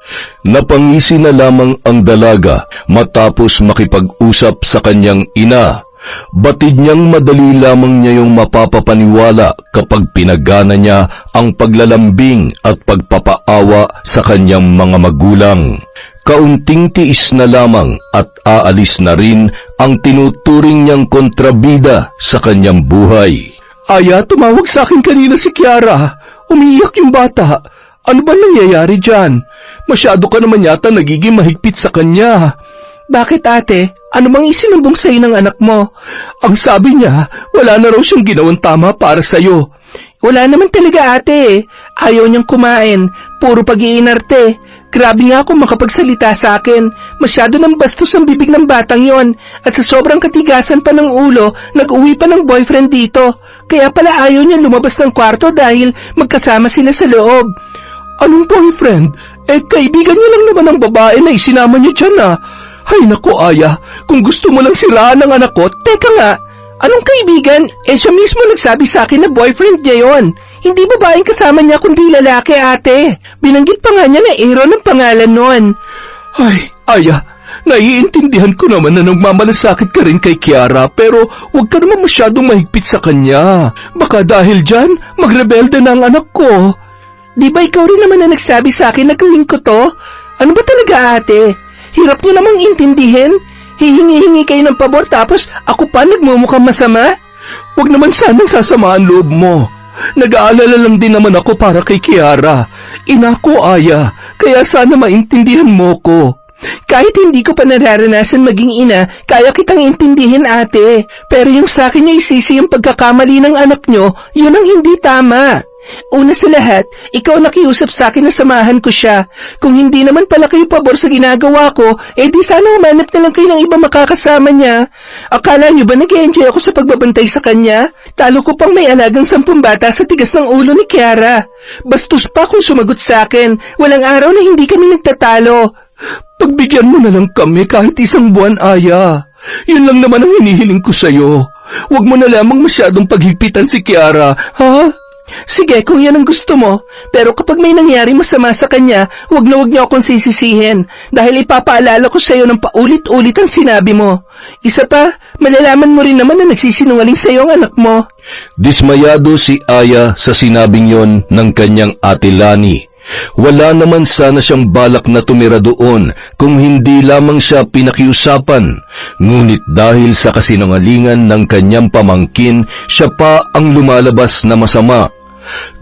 [SPEAKER 2] Napangisi na lamang ang dalaga matapos makipag-usap sa kanyang ina. Batid niyang madali lamang niya yung mapapapaniwala kapag pinagana niya ang paglalambing at pagpapaawa sa kanyang mga magulang. Kaunting tiis na lamang at aalis na rin ang tinuturing niyang kontrabida sa kanyang buhay.
[SPEAKER 3] Aya, tumawag sa akin kanina si Kiara. Umiiyak yung bata. Ano ba nangyayari dyan? Masyado ka naman yata nagiging mahigpit sa kanya.
[SPEAKER 1] Bakit, ate? Ano mang isinumbong sa'yo ng anak mo?
[SPEAKER 3] Ang sabi niya, wala na raw siyang ginawang tama para sa'yo.
[SPEAKER 1] Wala naman talaga, ate. Ayaw niyang kumain. Puro pag-iinarte. Grabe nga kung makapagsalita sa akin. Masyado nang bastos ang bibig ng batang yon. At sa sobrang katigasan pa ng ulo, nag-uwi pa ng boyfriend dito. Kaya pala ayaw niya lumabas ng kwarto dahil magkasama sila sa loob.
[SPEAKER 3] Anong boyfriend? Kaibigan niya lang naman ang babae na isinama niya dyan ah. Hay nako, Aya, kung gusto mo lang siraan ng anak ko,
[SPEAKER 1] teka nga, anong kaibigan? Siya mismo nagsabi sa akin na boyfriend niya yon. Hindi babaeng kasama niya kundi lalaki, ate. Binanggit pa nga niya na Aaron ang pangalan nun.
[SPEAKER 3] Ay, Aya, naiintindihan ko naman na nagmamalasakit ka rin kay Kiara, pero huwag ka naman masyadong mahigpit sa kanya. Baka dahil dyan, magrebelde na ang anak ko.
[SPEAKER 1] Di ba ikaw rin naman na nagsabi sa akin na gawin ko to? Ano ba talaga, ate? Hirap niyo namang intindihin. Hihingi-hingi kayo ng pabor tapos ako pa nagmumukhang masama?
[SPEAKER 3] Huwag naman sanang sasamaan loob mo. Nag-aalala lang din naman ako para kay Kiara. Ina ko, Aya, kaya sana maintindihan mo ko.
[SPEAKER 1] Kahit hindi ko pa nararanasan maging ina, kaya kitang intindihin, ate. Pero yung sa akin niyo isisi yung pagkakamali ng anak niyo, yun ang hindi tama. Una sa lahat, ikaw nakiusap sa akin na samahan ko siya. Kung hindi naman pala kayo pabor sa ginagawa ko, di sana umanap na lang kayo ng iba makakasama niya. Akala niyo ba nag-enjoy ako sa pagbabantay sa kanya? Talo ko pang may alagang 10 bata sa tigas ng ulo ni Kiara. Bastos pa kung sumagot sa akin. Walang araw na hindi kami nagtatalo. Pagbigyan mo na lang kami kahit 1 buwan, Aya. Yun lang naman ang hinihiling ko sa'yo. Huwag mo na lamang masyadong paghigpitan si Kiara, ha? Sige, kung yan ang gusto mo. Pero kapag may nangyari masama sa kanya, huwag niyo akong sisisihin. Dahil ipapaalala ko sa'yo ng paulit-ulit ang sinabi mo. Isa pa, malalaman mo rin naman na nagsisinungaling sa'yo ang anak mo.
[SPEAKER 2] Dismayado si Aya sa sinabing yon ng kanyang ate Lani. Wala naman sana siyang balak na tumira doon kung hindi lamang siya pinakiusapan. Ngunit dahil sa kasinungalingan ng kanyang pamangkin, siya pa ang lumalabas na masama.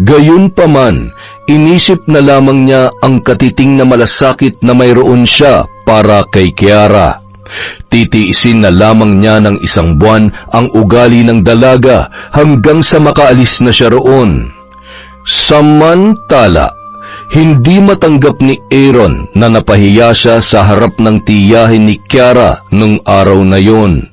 [SPEAKER 2] Gayunpaman, inisip na lamang niya ang katiting na malasakit na mayroon siya para kay Kiara. Titiisin na lamang niya ng 1 buwan ang ugali ng dalaga hanggang sa makaalis na siya roon. Samantala, hindi matanggap ni Aaron na napahiya siya sa harap ng tiyahin ni Kiara nung araw na yon.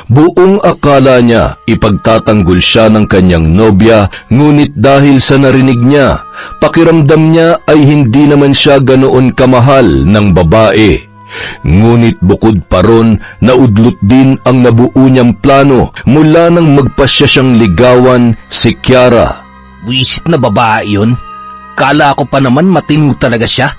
[SPEAKER 2] Buong akala niya ipagtatanggol siya ng kanyang nobya, ngunit dahil sa narinig niya, pakiramdam niya ay hindi naman siya ganoon kamahal ng babae. Ngunit bukod pa ron, naudlot din ang nabuo niyang plano mula nang magpasya siyang ligawan si Kiara.
[SPEAKER 3] Wisit na babae yun. Kala ko pa naman matino talaga siya.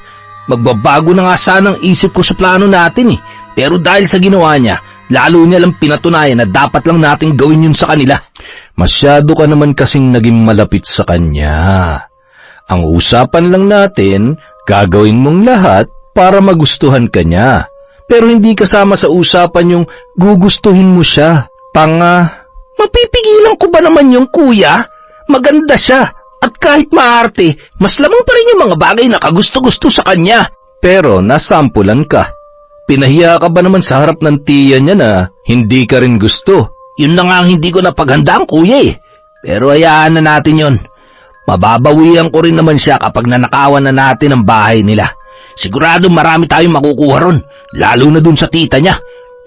[SPEAKER 3] Magbabago na nga sana ang isip ko sa plano natin eh. Pero dahil sa ginawa niya, lalo niya lang pinatunayan na dapat lang natin gawin yun sa kanila.
[SPEAKER 2] Masyado ka naman kasing naging malapit sa kanya. Ang usapan lang natin, gagawin mong lahat para magustuhan ka niya. Pero hindi kasama sa usapan yung gugustuhin mo siya. Tanga.
[SPEAKER 3] Mapipigilan ko ba naman yung kuya? Maganda siya. At kahit maarte, mas lamang pa rin yung mga bagay na kagusto-gusto sa kanya.
[SPEAKER 2] Pero nasampulan ka. Pinahiya ka ba naman sa harap ng tiya niya na hindi ka rin gusto?
[SPEAKER 3] Yun na nga ang hindi ko napaghandaan, kuya eh. Pero hayaan na natin yon. Mababawian ko rin naman siya kapag nanakawan na natin ang bahay nila. Sigurado marami tayong makukuha ron, lalo na dun sa tita niya.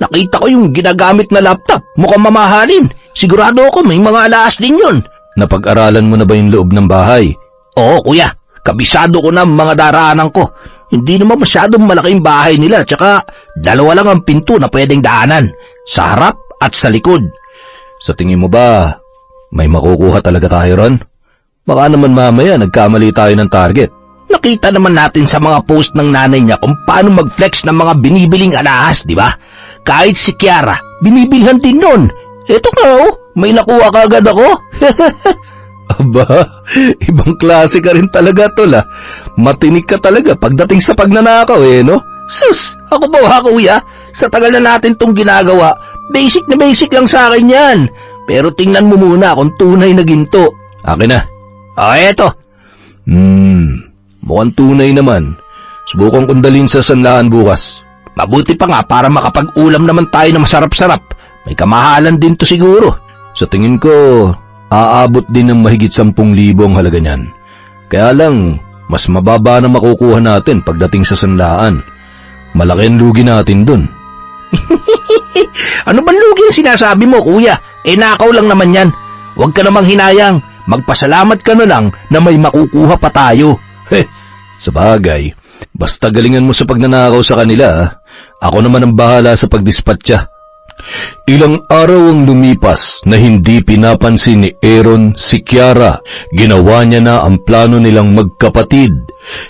[SPEAKER 3] Nakita ko yung ginagamit na laptop, mukhang mamahalin. Sigurado ako may mga alaas din yun.
[SPEAKER 2] Napag-aralan mo na ba yung loob ng bahay?
[SPEAKER 3] Oo, kuya. Kabisado ko na ang mga daraanan ko. Hindi naman masyadong malaking bahay nila, tsaka 2 lang ang pinto na pwedeng daanan. Sa harap at sa likod.
[SPEAKER 2] Sa tingin mo ba, may makukuha talaga tayo ron? Baka naman mamaya nagkamali tayo ng target.
[SPEAKER 3] Nakita naman natin sa mga post ng nanay niya kung paano mag-flex ng mga binibiling alahas, di ba? Kahit si Kiara, binibilhan din nun. Eto ka oh, may nakuha ka agad ako.
[SPEAKER 2] Aba, ibang klase ka rin talaga, tol ah. Matinik ka talaga pagdating sa pagnanakaw no?
[SPEAKER 3] Sus, ako ba kuya? Sa tagal na natin tong ginagawa, basic na basic lang sa akin yan. Pero tingnan mo muna kung tunay na ginto.
[SPEAKER 2] Akin na.
[SPEAKER 3] Eto.
[SPEAKER 2] Mukhang tunay naman. Subukan kong dalhin sa sanlaan bukas.
[SPEAKER 3] Mabuti pa nga para makapag-ulam naman tayo na masarap-sarap. May kamahalan din to siguro.
[SPEAKER 2] Sa tingin ko, aabot din ng mahigit 10,000 ang halaga niyan. Kaya lang, mas mababa na makukuha natin pagdating sa sanlaan. Malaki ang lugi natin dun.
[SPEAKER 3] Ano bang lugi ang sinasabi mo, kuya? Nakaw lang naman yan. Huwag ka namang hinayang. Magpasalamat ka na lang na may makukuha pa tayo.
[SPEAKER 2] Sa bagay, basta galingan mo sa pagnanakaw sa kanila, ako naman ang bahala sa pagdispatcha. Ilang araw ang lumipas na hindi pinapansin ni Aaron si Kiara. Ginawa niya na ang plano nilang magkapatid.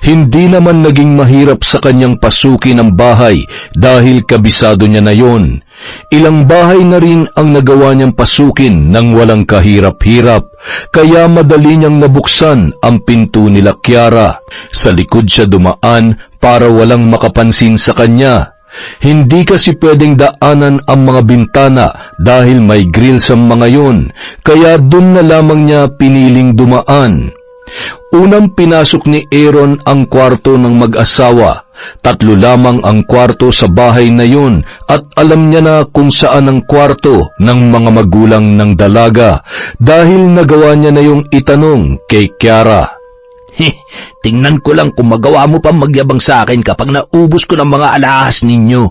[SPEAKER 2] Hindi naman naging mahirap sa kanyang pasukin ang bahay dahil kabisado niya na yon. Ilang bahay na rin ang nagawa niyang pasukin nang walang kahirap-hirap, kaya madali niyang nabuksan ang pinto nila Kiara. Sa likod siya dumaan para walang makapansin sa kanya. Hindi kasi pwedeng daanan ang mga bintana dahil may grill sa mga yon, kaya dun na lamang niya piniling dumaan. Unang pinasok ni Aaron ang kwarto ng mag-asawa. 3 lamang ang kwarto sa bahay na yun at alam niya na kung saan ang kwarto ng mga magulang ng dalaga dahil nagawa niya na yung itanong kay Kiara.
[SPEAKER 3] Tingnan ko lang kung magawa mo pa magyabang sa akin kapag naubos ko ng mga alahas ninyo.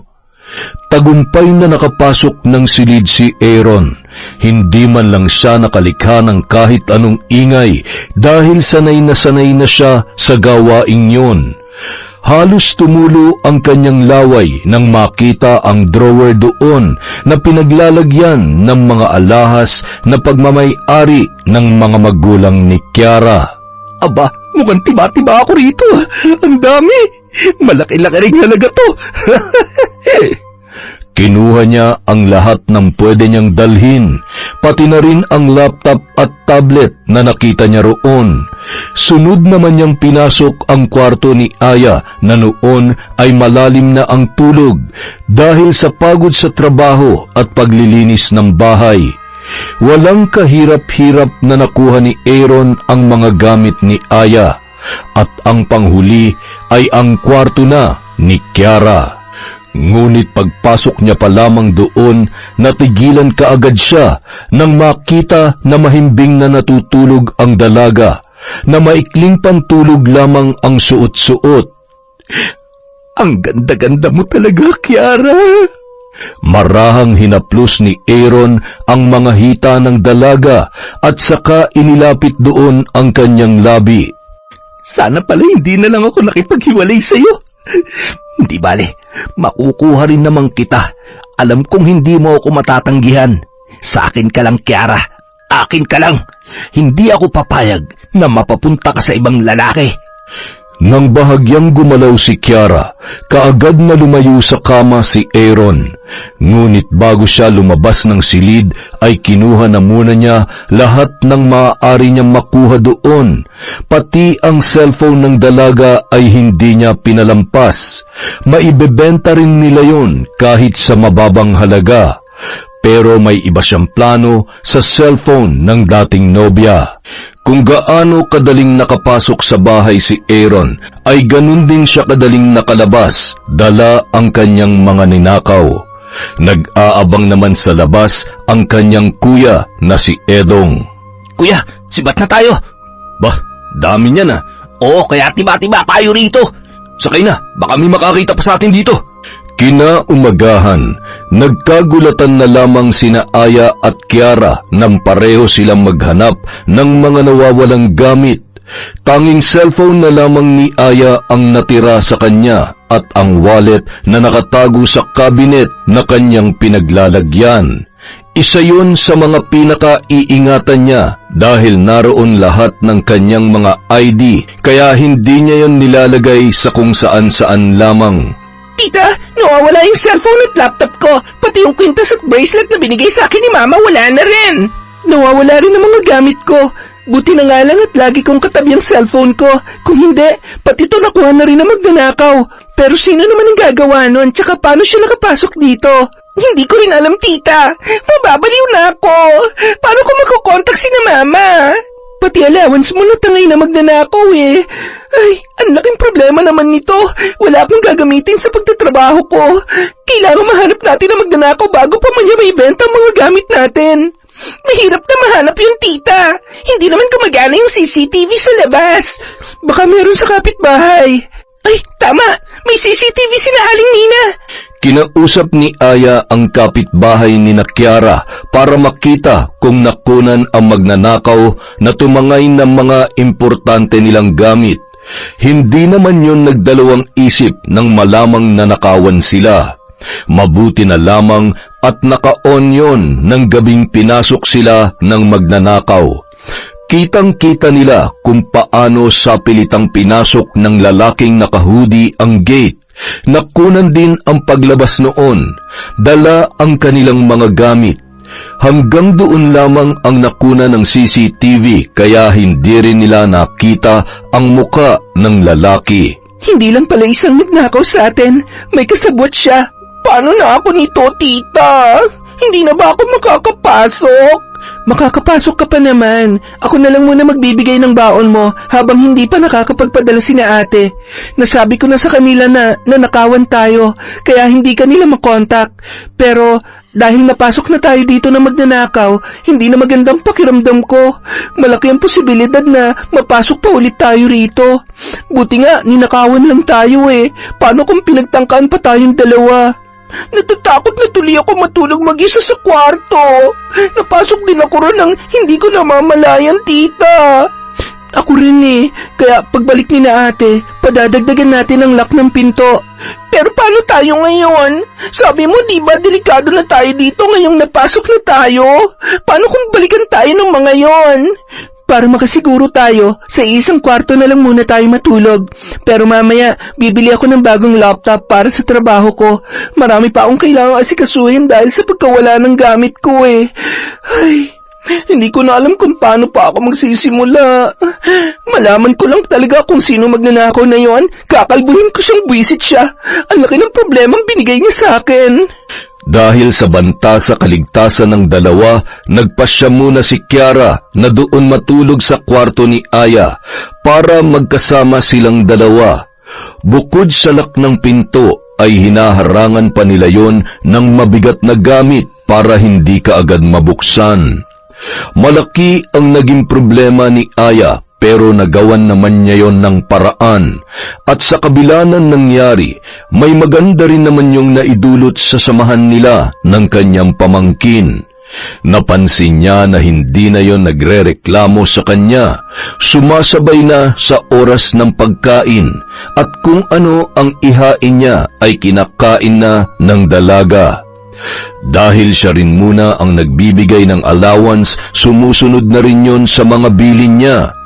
[SPEAKER 2] Tagumpay na nakapasok ng silid si Aaron. Hindi man lang siya nakalikha ng kahit anong ingay dahil sanay na siya sa gawaing yun. Halos tumulo ang kanyang laway nang makita ang drawer doon na pinaglalagyan ng mga alahas na pagmamay-ari ng mga magulang ni Kiara.
[SPEAKER 1] Aba, mukhang tiba-tiba ako rito. Ang dami. Malaki-laki rin halaga to.
[SPEAKER 2] Kinuha niya ang lahat ng pwede niyang dalhin, pati na rin ang laptop at tablet na nakita niya roon. Sunod naman niyang pinasok ang kwarto ni Aya na noon ay malalim na ang tulog dahil sa pagod sa trabaho at paglilinis ng bahay. Walang kahirap-hirap na nakuha ni Aaron ang mga gamit ni Aya at ang panghuli ay ang kwarto na ni Kiara. Ngunit pagpasok niya pa lamang doon, natigilan kaagad siya nang makita na mahimbing na natutulog ang dalaga, na maikling pantulog lamang ang suot-suot.
[SPEAKER 1] Ang ganda-ganda mo talaga, Kiara.
[SPEAKER 2] Marahang hinaplos ni Aaron ang mga hita ng dalaga at saka inilapit doon ang kanyang labi.
[SPEAKER 1] Sana pala hindi na lang ako nakipaghiwalay sa'yo.
[SPEAKER 3] Hindi bale, makukuha rin naman kita. Alam kong hindi mo ako matatanggihan. Sa akin ka lang, Kiara. Akin ka lang. Hindi ako papayag na mapapunta ka sa ibang lalaki.
[SPEAKER 2] Nang bahagyang gumalaw si Kiara, kaagad na lumayo sa kama si Aaron. Ngunit bago siya lumabas ng silid ay kinuha na muna niya lahat ng maaari niyang makuha doon. Pati ang cellphone ng dalaga ay hindi niya pinalampas. Maibebenta rin nila yon kahit sa mababang halaga. Pero may iba siyang plano sa cellphone ng dating nobya. Kung gaano kadaling nakapasok sa bahay si Aaron, ay ganun din siya kadaling nakalabas, dala ang kanyang mga ninakaw. Nag-aabang naman sa labas ang kanyang kuya na si Edong.
[SPEAKER 3] Kuya, sibat na tayo.
[SPEAKER 2] Bah, dami niya na.
[SPEAKER 3] Oo, kaya tiba-tiba tayo rito.
[SPEAKER 2] Sakay na, baka may makakita pa sa atin dito. Kinaumagahan, nagkagulatan na lamang sina Aya at Kiara nang pareho silang maghanap ng mga nawawalang gamit. Tanging cellphone na lamang ni Aya ang natira sa kanya at ang wallet na nakatago sa cabinet na kanyang pinaglalagyan. Isa yun sa mga pinaka-iingatan niya dahil naroon lahat ng kanyang mga ID kaya hindi niya yun nilalagay sa kung saan-saan lamang.
[SPEAKER 1] Tita, nawawala yung cellphone at laptop ko. Pati yung kwintas at bracelet na binigay sa akin ni Mama, wala na rin. Nawawala rin ang mga gamit ko. Buti na nga lang at lagi kong katabi ang cellphone ko. Kung hindi, pati ito nakuha na rin ang magnanakaw. Pero sino naman ang gagawa nun? Tsaka paano siya nakapasok dito? Hindi ko rin alam, tita. Mababaliw na ako. Paano ko makukontak si na Mama? Pati allowance mo na tangay na magnanakaw eh. Ay, ang laking problema naman nito. Wala akong gagamitin sa pagtatrabaho ko. Kailangan mahanap natin ang magnanakaw bago pa man niya maibenta ang mga gamit natin. Mahirap na mahanap yung tita. Hindi naman gumagana yung CCTV sa labas. Baka meron sa kapitbahay. Ay, tama. May CCTV si na Aling Nina.
[SPEAKER 2] Kinausap ni Aya ang kapitbahay ni Kiara para makita kung nakunan ang magnanakaw na tumangay ng mga importante nilang gamit. Hindi naman yun nagdalawang isip nang malamang nanakawan sila. Mabuti na lamang at naka-on yun ng gabing pinasok sila ng magnanakaw. Kitang-kita nila kung paano sa pilitang pinasok ng lalaking nakahudi ang gate. Nakunan din ang paglabas noon, dala ang kanilang mga gamit. Hanggang doon lamang ang nakunan ng CCTV kaya hindi rin nila nakita ang muka ng lalaki.
[SPEAKER 1] Hindi lang pala isang nagnakaw sa atin, may kasabwat siya. Paano na ako nito, tita? Hindi na ba ako makakapasok? Makakapasok ka pa naman. Ako na lang muna magbibigay ng baon mo habang hindi pa nakakapagpadala sina ate. Nasabi ko na sa kanila na nanakawan tayo, kaya hindi kanila makontak. Pero dahil napasok na tayo dito na magnanakaw, hindi na magandang pakiramdam ko. Malaki ang posibilidad na mapasok pa ulit tayo rito. Buti nga, ninakawan lang tayo eh. Paano kung pinagtangkaan pa tayong dalawa? Natatakot na tuloy ako matulog mag-isa sa kwarto. Napasok din ako ron nang hindi ko namamalayan, tita. Ako rin eh. Kaya pagbalik ni na ate, padadagdagan natin ang lock ng pinto. Pero paano tayo ngayon? Sabi mo diba delikado na tayo dito ngayong napasok na tayo? Paano kung balikan tayo ng mga yon? Para makasiguro tayo, sa isang kwarto na lang muna tayo matulog. Pero mamaya, bibili ako ng bagong laptop para sa trabaho ko. Marami pa akong kailangang asikasuhin dahil sa pagkawala ng gamit ko eh. Ay, hindi ko na alam kung paano pa ako magsisimula. Malaman ko lang talaga kung sino magnanakaw na yon. Kakalbuhin ko siyang buwisit siya. Ang laki ng problemang binigay niya sa akin.
[SPEAKER 2] Dahil sa banta sa kaligtasan ng dalawa, nagpasya muna si Kiara na doon matulog sa kwarto ni Aya para magkasama silang dalawa. Bukod sa lock ng pinto ay hinaharangan pa nila yon ng mabigat na gamit para hindi kaagad mabuksan. Malaki ang naging problema ni Aya pero nagawan naman niya yon ng paraan. At sa kabila ng nangyari, may maganda rin naman yung naidulot sa samahan nila ng kanyang pamangkin. Napansin niya na hindi na yon nagrereklamo sa kanya, sumasabay na sa oras ng pagkain at kung ano ang ihain niya ay kinakain na ng dalaga. Dahil siya rin muna ang nagbibigay ng allowance, sumusunod na rin yon sa mga bilin niya.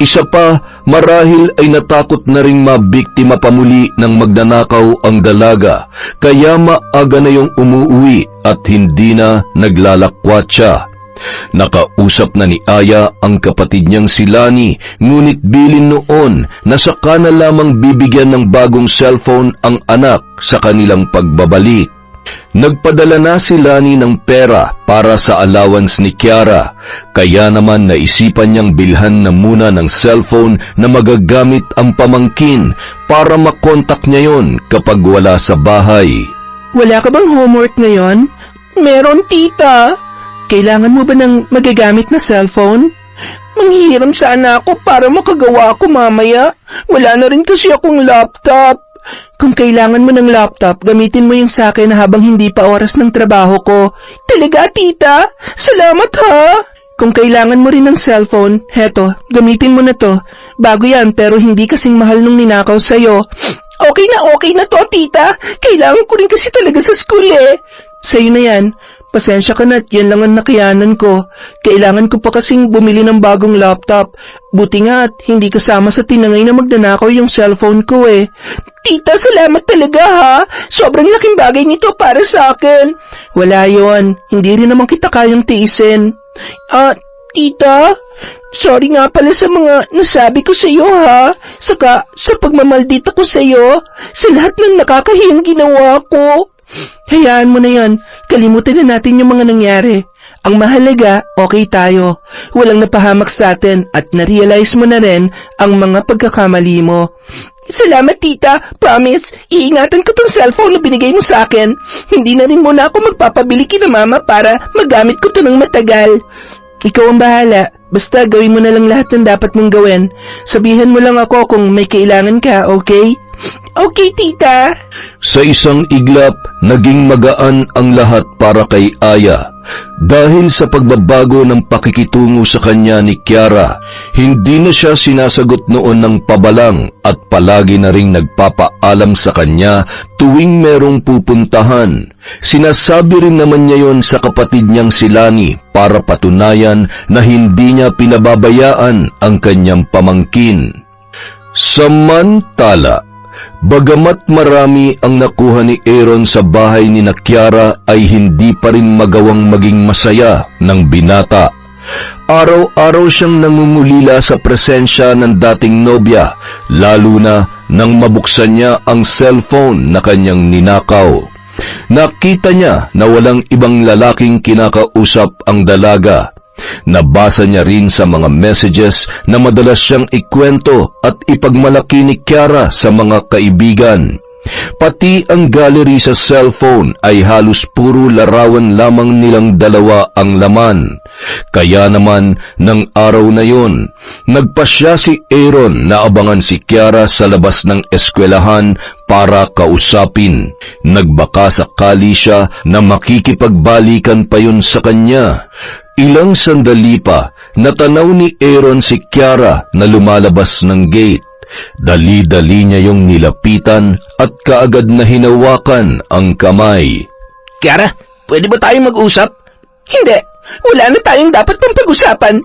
[SPEAKER 2] Isa pa, marahil ay natakot na ring mabiktima pa muli ng magnanakaw ang dalaga, kaya maaga na yung umuwi at hindi na naglalakwat siya. Nakausap na ni Aya ang kapatid niyang si Lani, ngunit bilin noon na saka na lamang bibigyan ng bagong cellphone ang anak sa kanilang pagbabalik. Nagpadala na si Lani ng pera para sa allowance ni Kiara, kaya naman naisipan niyang bilhan na muna ng cellphone na magagamit ang pamangkin para makontak niya yon kapag wala sa bahay.
[SPEAKER 1] Wala ka bang homework ngayon? Meron, tita. Kailangan mo ba ng magagamit na cellphone? Manghihiram sana ako para makagawa ako mamaya. Wala na rin kasi akong laptop. Kung kailangan mo ng laptop, gamitin mo yung sa akin habang hindi pa oras ng trabaho ko. Talaga, tita? Salamat, ha? Kung kailangan mo rin ng cellphone, heto, gamitin mo na to. Bago yan, pero hindi kasing mahal nung ninakaw sa'yo. Okay na to, tita. Kailangan ko rin kasi talaga sa school, eh. Sa'yo na yan. Pasensya ka na at yan lang ang nakayanan ko. Kailangan ko pa kasing bumili ng bagong laptop. Buti nga at hindi kasama sa tinangay na magnanakaw yung cellphone ko eh. Tita, salamat talaga ha. Sobrang laking bagay nito para sa akin. Wala yon. Hindi rin naman kita kayang tiisin. Tita? Sorry nga pala sa mga nasabi ko sa iyo ha. Saka sa pagmamaldita ko sa iyo. Sa lahat ng nakakahiyang ginawa ko. Hayaan mo na yan. Kalimutan na natin yung mga nangyari. Ang mahalaga, okay tayo. Walang napahamak sa atin at na-realize mo na rin ang mga pagkakamali mo. Salamat, tita. Promise, iingatan ko tong cellphone na binigay mo sa akin. Hindi na rin muna ako magpapabili kina mama para magamit ko to ng matagal. Ikaw ang bahala. Basta gawin mo na lang lahat ng dapat mong gawin. Sabihan mo lang ako kung may kailangan ka, okay? Okay, tita.
[SPEAKER 2] Sa isang iglap, naging magaan ang lahat para kay Aya. Dahil sa pagbabago ng pakikitungo sa kanya ni Kiara, hindi na siya sinasagot noon ng pabalang at palagi na ring nagpapaalam sa kanya tuwing merong pupuntahan. Sinasabi rin naman niya yon sa kapatid niyang si Lani para patunayan na hindi niya pinababayaan ang kanyang pamangkin. Samantala, bagamat marami ang nakuha ni Aaron sa bahay ni Kiara ay hindi pa rin magawang maging masaya ng binata. Araw-araw siyang nangungulila sa presensya ng dating nobya, lalo na nang mabuksan niya ang cellphone na kanyang ninakaw. Nakita niya na walang ibang lalaking kinakausap ang dalaga. Nabasa niya rin sa mga messages na madalas siyang ikwento at ipagmalaki ni Kiara sa mga kaibigan. Pati ang gallery sa cellphone ay halos puro larawan lamang nilang dalawa ang laman. Kaya naman, ng araw na yon, nagpasya si Aaron na abangan si Kiara sa labas ng eskwelahan para kausapin. Nagbaka sakali siya na makikipagbalikan pa yun sa kanya. Ilang sandali pa, natanaw ni Aaron si Kiara na lumalabas ng gate. Dali-dali niya yung nilapitan at kaagad na hinawakan ang kamay.
[SPEAKER 3] Kiara, pwede ba tayo mag-usap?
[SPEAKER 1] Hindi, wala na tayong dapat pang pag-usapan.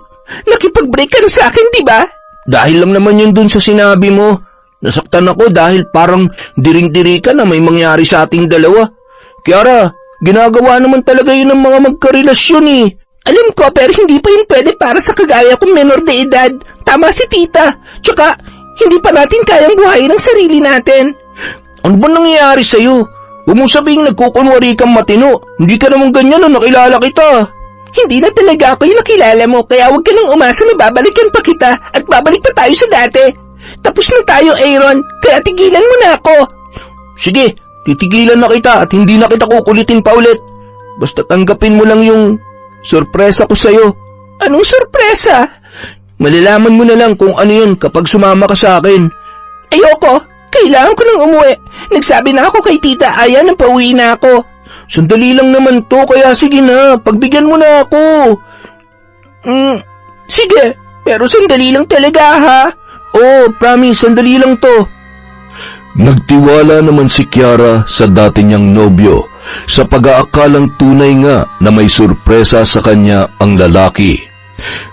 [SPEAKER 1] Nakipag-break ka na sa akin, di ba?
[SPEAKER 3] Dahil lang naman yun dun sa sinabi mo. Nasaktan ako dahil parang diring-diri ka na may mangyari sa ating dalawa. Kiara, ginagawa naman talaga yun ng mga magkarelasyon eh.
[SPEAKER 1] Alam ko, pero hindi pa yun pwede para sa kagaya kong menor de edad. Tama si tita. Tsaka, hindi pa natin kayang buhayin ang sarili natin.
[SPEAKER 3] Ano ba nangyayari sa'yo? Huwag mong sabihing nagkukunwari kang matino. Hindi ka naman ganyan na nakilala kita.
[SPEAKER 1] Hindi na talaga ako yung nakilala mo, kaya huwag ka nang umasa na babalikan pa kita at babalik pa tayo sa dati. Tapos na tayo, Aaron, kaya tigilan mo na ako.
[SPEAKER 3] Sige, titigilan na kita at hindi na kita kukulitin pa ulit. Basta tanggapin mo lang yung sorpresa ko sa'yo.
[SPEAKER 1] Anong sorpresa?
[SPEAKER 3] Malalaman mo na lang kung ano yun kapag sumama ka sa akin.
[SPEAKER 1] Ayoko. Kailangan ko nang umuwi. Nagsabi na ako kay Tita Aya na pauwi na ako.
[SPEAKER 3] Sandali lang naman to, kaya sige na. Pagbigyan mo na ako.
[SPEAKER 1] Sige. Pero sandali lang talaga, ha?
[SPEAKER 3] Oh, promise, sandali lang to.
[SPEAKER 2] Nagtiwala naman si Kiara sa dati niyang nobyo sa pag-aakalang tunay nga na may sorpresa sa kanya ang lalaki.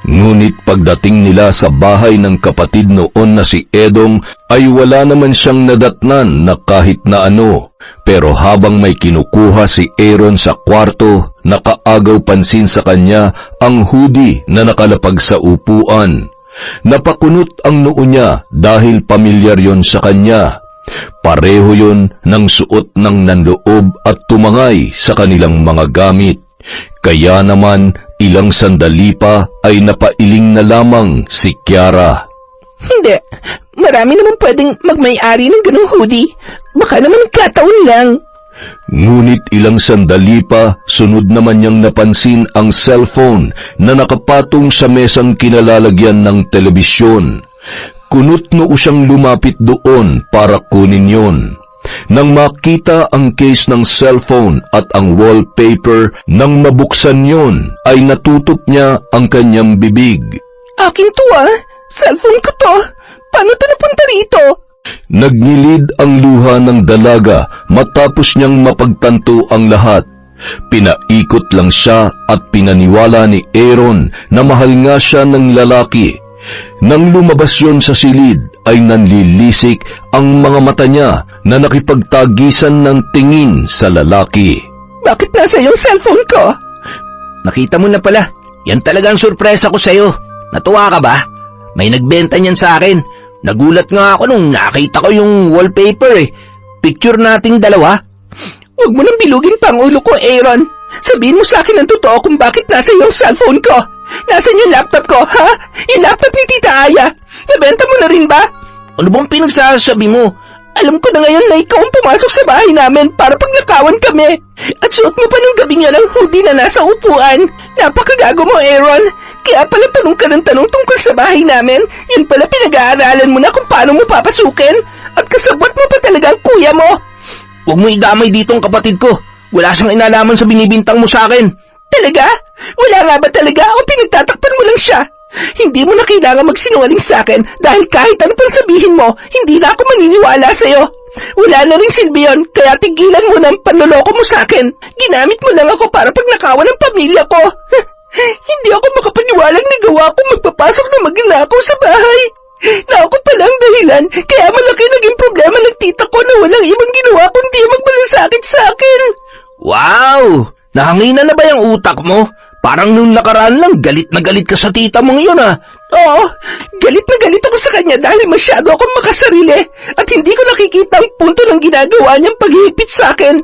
[SPEAKER 2] Ngunit pagdating nila sa bahay ng kapatid noon na si Edong ay wala naman siyang nadatnan na kahit na ano. Pero habang may kinukuha si Aaron sa kwarto, nakaagaw pansin sa kanya ang hoodie na nakalapag sa upuan. Napakunot ang noo niya dahil pamilyar yon sa kanya. Pareho yon ng suot ng nanloob at tumangay sa kanilang mga gamit. Kaya naman, ilang sandali pa ay napailing na lamang si Kiara.
[SPEAKER 1] Hindi. Marami naman pwedeng magmay-ari ng ganung hoodie. Baka naman kataon lang.
[SPEAKER 2] Ngunit ilang sandali pa, sunod naman niyang napansin ang cellphone na nakapatong sa mesang kinalalagyan ng telebisyon. Kunot noo siyang lumapit doon para kunin yon. Nang makita ang case ng cellphone at ang wallpaper, nang mabuksan yon, ay natutup niya ang kanyang bibig.
[SPEAKER 1] Akin to, Cellphone ko to. Paano to napunta rito?
[SPEAKER 2] Nagnilid ang luha ng dalaga matapos niyang mapagtanto ang lahat. Pinaikot lang siya at pinaniwala ni Aaron na mahal nga siya ng lalaki. Nang lumabas yon sa silid ay nanlilisik ang mga mata niya na nakipagtagisan ng tingin sa lalaki.
[SPEAKER 1] Bakit nasa yung cellphone ko?
[SPEAKER 3] Nakita mo na pala. Yan talaga ang sorpresa ko sa'yo. Natuwa ka ba? May nagbenta niyan sa akin. Nagulat nga ako nung nakita ko yung wallpaper eh. Picture nating dalawa.
[SPEAKER 1] Huwag mo nang bilugin pang ulo ko, Aaron. Sabihin mo sa akin ang totoo kung bakit nasa yung cellphone ko. Nasaan yung laptop ko, ha? Yung laptop ni Tita Aya. Nabenta mo na rin ba?
[SPEAKER 3] Ano bang pinagsasabi mo?
[SPEAKER 1] Alam ko na ngayon na ikaw ang pumasok sa bahay namin para pagnakawan kami. At suot mo pa ng gabi niya ng hoodie na nasa upuan. Napakagago mo, Aaron. Kaya pala tanong ka ng tanong tungkol sa bahay namin. Yun pala pinag-aaralan mo na kung paano mo papasukin. At kasabot mo pa talaga ang kuya mo.
[SPEAKER 3] Huwag mo idamay dito ang kapatid ko. Wala siyang inalaman sa binibintang mo sa akin.
[SPEAKER 1] Talaga? Wala nga ba talaga o pinagtatakpan mo lang siya? Hindi mo na kailangan magsinungaling sa akin dahil kahit ano pang sabihin mo, hindi na ako maniniwala sa'yo. Wala na rin silbi yun, kaya tigilan mo na ang panloloko mo sa akin. Ginamit mo lang ako para pagnakawan ng pamilya ko. Hindi ako makapaniwalang nagawa ko magpapasok na magnakaw sa bahay. Na ako pala ang dahilan, kaya malaki naging problema ng tita ko na walang ibang ginawa kundi magmalasakit sa akin.
[SPEAKER 3] Wow! Nahangina na ba yung utak mo? Parang nung nakaraan lang, galit na galit ka sa tita mong yun
[SPEAKER 1] Oo, galit na galit ako sa kanya dahil masyado akong makasarili at hindi ko nakikita ang punto ng ginagawa niyang paghihipit sa akin.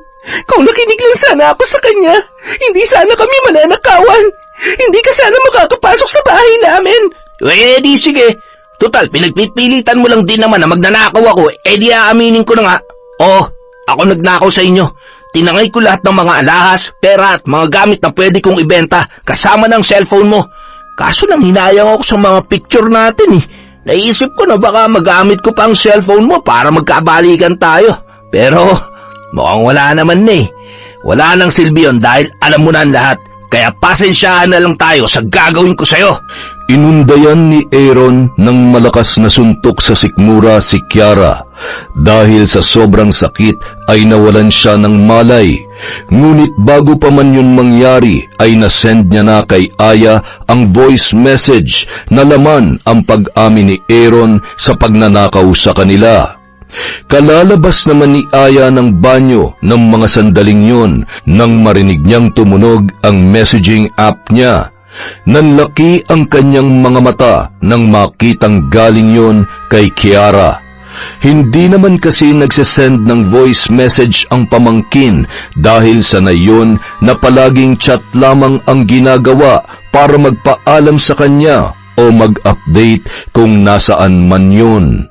[SPEAKER 1] Kung nakinig lang sana ako sa kanya, hindi sana kami mananakawan. Hindi ka sana makakapasok sa bahay namin.
[SPEAKER 3] Eh, di sige. Total, pinagpipilitan mo lang din naman na magnanakaw ako. Eh, di aaminin ko na nga. Oo, ako nagnakaw sa inyo. Tinangay ko lahat ng mga alahas, pera at mga gamit na pwede kong ibenta kasama ng cellphone mo. Kaso nang hinayang ako sa mga picture natin eh. Naisip ko na baka magamit ko pa ang cellphone mo para magkabalikan tayo. Pero mukhang wala naman na eh. Wala nang silbi yun dahil alam mo na ang lahat. Kaya pasensyahan na lang tayo sa gagawin ko sa'yo.
[SPEAKER 2] Inundayan ni Aaron ng malakas na suntok sa sikmura si Kiara. Dahil sa sobrang sakit ay nawalan siya ng malay. Ngunit bago pa man yun mangyari ay nasend niya na kay Aya ang voice message na laman ang pag-amin ni Aaron sa pagnanakaw sa kanila. Kalalabas naman ni Aya ng banyo ng mga sandaling yun nang marinig niyang tumunog ang messaging app niya. Nanlaki ang kanyang mga mata nang makitang galing yon kay Kiara. Hindi naman kasi nagsesend ng voice message ang pamangkin dahil sanay yun na palaging chat lamang ang ginagawa para magpaalam sa kanya o mag-update kung nasaan man yun.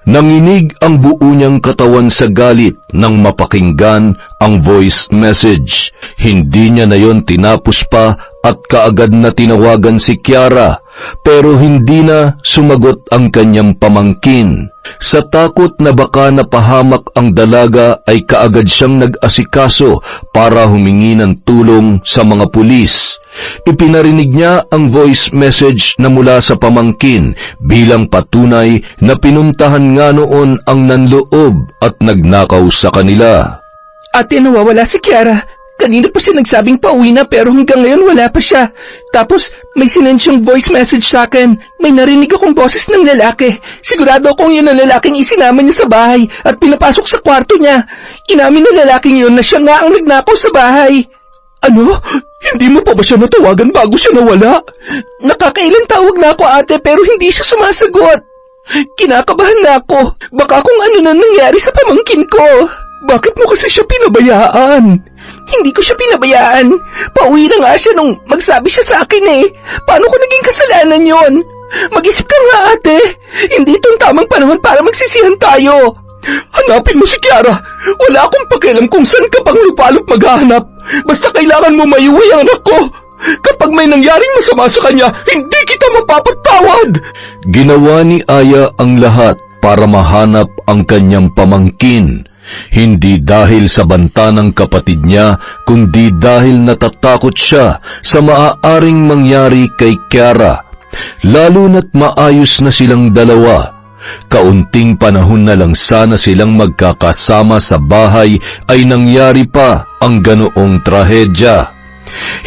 [SPEAKER 2] Nanginig ang buo niyang katawan sa galit nang mapakinggan ang voice message. Hindi niya na yon tinapos pa at kaagad na tinawagan si Kiara, pero hindi na sumagot ang kanyang pamangkin. Sa takot na baka napahamak ang dalaga ay kaagad siyang nag-asikaso para humingi ng tulong sa mga pulis. Ipinarinig niya ang voice message na mula sa pamangkin bilang patunay na pinuntahan nga noon ang nanloob at nagnakaw sa kanila.
[SPEAKER 1] Ate, nawawala si Kiara. Kanina pa siya nagsabing pauwi na pero hanggang ngayon wala pa siya. Tapos may sinend siyang voice message sa akin. May narinig akong boses ng lalaki. Sigurado akong yun ang lalaking isinama niya sa bahay at pinapasok sa kwarto niya. Inamin ng lalaking yun na siya nga ang nagnakaw sa bahay. Ano? Hindi mo pa ba siya natawagan bago siya nawala? Nakakailang tawag na ako, ate, pero hindi siya sumasagot. Kinakabahan na ako. Baka kung ano na nangyari sa pamangkin ko. Bakit mo kasi siya pinabayaan? Hindi ko siya pinabayaan. Pauwi na nga siya nung magsabi siya sa akin eh. Paano ko naging kasalanan yon? Mag-isip ka nga, ate. Hindi itong tamang panahon para magsisihan tayo. Hanapin mo si Kiara. Wala akong pakialam kung saan ka pang lupalop maghahanap. Basta kailangan mo maiuwi ang anak ko. Kapag may nangyaring masama sa kanya, hindi kita mapapatawad.
[SPEAKER 2] Ginawa ni Aya ang lahat para mahanap ang kanyang pamangkin. Hindi dahil sa banta ng kapatid niya, kundi dahil natatakot siya sa maaaring mangyari kay Kiara. Lalo na't maayos na silang dalawa. Kaunting panahon na lang sana silang magkakasama sa bahay ay nangyari pa ang ganoong trahedya.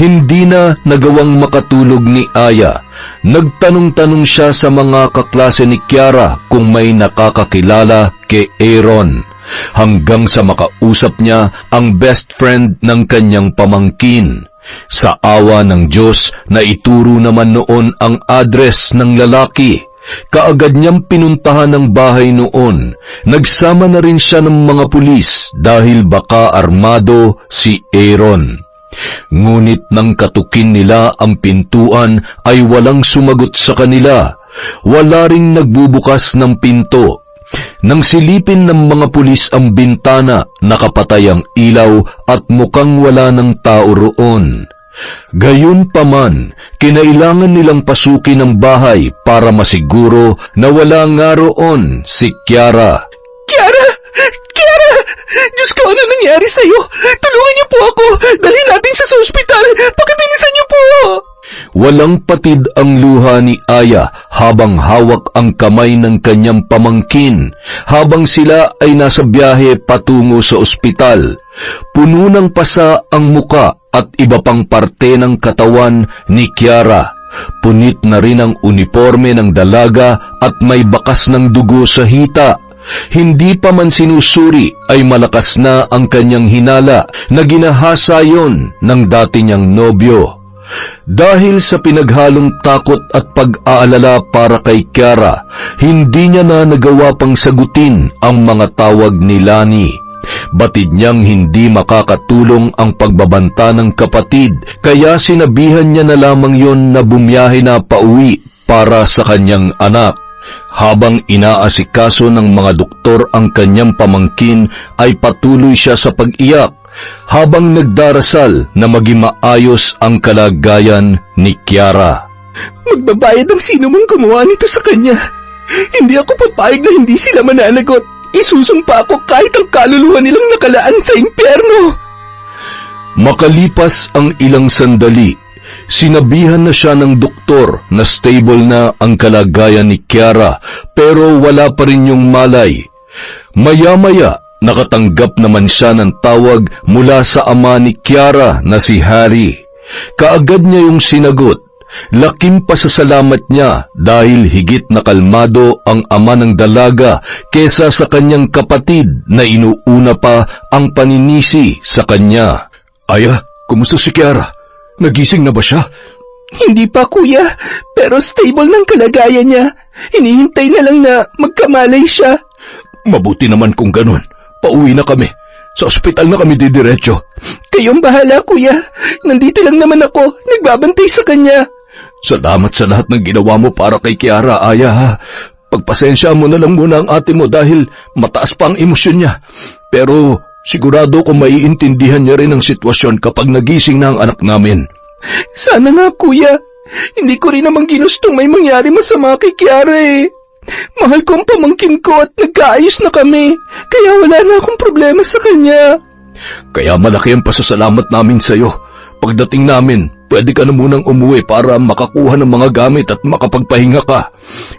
[SPEAKER 2] Hindi na nagawang makatulog ni Aya. Nagtanong-tanong siya sa mga kaklase ni Kiara kung may nakakakilala kay Aaron. Hanggang sa makausap niya ang best friend ng kanyang pamangkin. Sa awa ng Diyos na ituro naman noon ang address ng lalaki. Kaagad niyang pinuntahan ang bahay noon. Nagsama na rin siya ng mga pulis dahil baka armado si Aaron. Ngunit nang katukin nila ang pintuan ay walang sumagot sa kanila. Wala ring nagbubukas ng pinto. Nang silipin ng mga pulis ang bintana, nakapatay ang ilaw at mukhang wala ng tao roon. Gayunpaman, kinailangan nilang pasukin ang bahay para masiguro na wala nga roon si Kiara.
[SPEAKER 1] Kiara! Kiara! Diyos ko, ano nangyari sa'yo? Tulungan niyo po ako! Dalhin natin siya sa ospital! Pakibilisan niyo po!
[SPEAKER 2] Walang patid ang luha ni Aya habang hawak ang kamay ng kanyang pamangkin habang sila ay nasa biyahe patungo sa ospital. Puno ng pasa ang muka at iba pang parte ng katawan ni Kiara. Punit na rin ang uniforme ng dalaga at may bakas ng dugo sa hita. Hindi pa man sinusuri ay malakas na ang kanyang hinala na ginahasa yon ng dati niyang nobyo. Dahil sa pinaghalong takot at pag-aalala para kay Kiara, hindi niya na nagawa pang sagutin ang mga tawag ni Lani. Batid niyang hindi makakatulong ang pagbabanta ng kapatid, kaya sinabihan niya na lamang yon na bumiyahe na pauwi para sa kanyang anak. Habang inaasikaso ng mga doktor ang kanyang pamangkin ay patuloy siya sa pag-iyak, habang nagdarasal na maging maayos ang kalagayan ni Kiara.
[SPEAKER 1] Magbabayad ang sino mang gumawa nito sa kanya. Hindi ako papayag na hindi sila mananagot. Isusumpa ako kahit ang kaluluwa nilang nakalaan sa impyerno.
[SPEAKER 2] Makalipas ang ilang sandali, sinabihan na siya ng doktor na stable na ang kalagayan ni Kiara, pero wala pa rin yung malay. Maya-maya, nakatanggap naman siya ng tawag mula sa ama ni Kiara na si Harry. Kaagad niya yung sinagot. Laking pasasalamat niya dahil higit na kalmado ang ama ng dalaga kesa sa kanyang kapatid na inuuna pa ang paninisi sa kanya.
[SPEAKER 3] Aya, kumusta si Kiara? Nagising na ba siya?
[SPEAKER 1] Hindi pa, kuya, pero stable ng kalagayan niya. Hinihintay na lang na magkamalay siya.
[SPEAKER 3] Mabuti naman kung ganun. Pauwi na kami. Sa ospital na kami didiretso.
[SPEAKER 1] Kayong bahala, kuya. Nandito lang naman ako, nagbabantay sa kanya.
[SPEAKER 3] Salamat sa lahat ng ginawa mo para kay Kiara, Aya, ha. Pagpasensya mo na lang muna ang ate mo dahil mataas pa ang emosyon niya. Pero sigurado ko maiintindihan niya rin ang sitwasyon kapag nagising na ang anak namin.
[SPEAKER 1] Sana nga, kuya. Hindi ko rin naman ginustong may mangyari masama kay Kiara eh. Mahal ko ang pamangkin ko at nagkaayos na kami. Kaya wala na akong problema sa kanya.
[SPEAKER 3] Kaya malaki ang pasasalamat namin sa iyo. Pagdating namin, pwede ka na munang umuwi para makakuha ng mga gamit at makapagpahinga ka.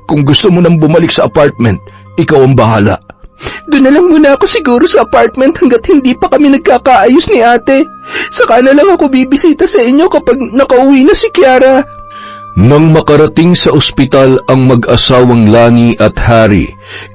[SPEAKER 3] Kung gusto mo nang bumalik sa apartment, ikaw ang bahala.
[SPEAKER 1] Doon na lang muna ako siguro sa apartment hanggat hindi pa kami nagkakaayos ni ate. Saka na lang ako bibisita sa inyo kapag nakauwi na si Kiara.
[SPEAKER 2] Nang makarating sa ospital ang mag-asawang Lani at Harry,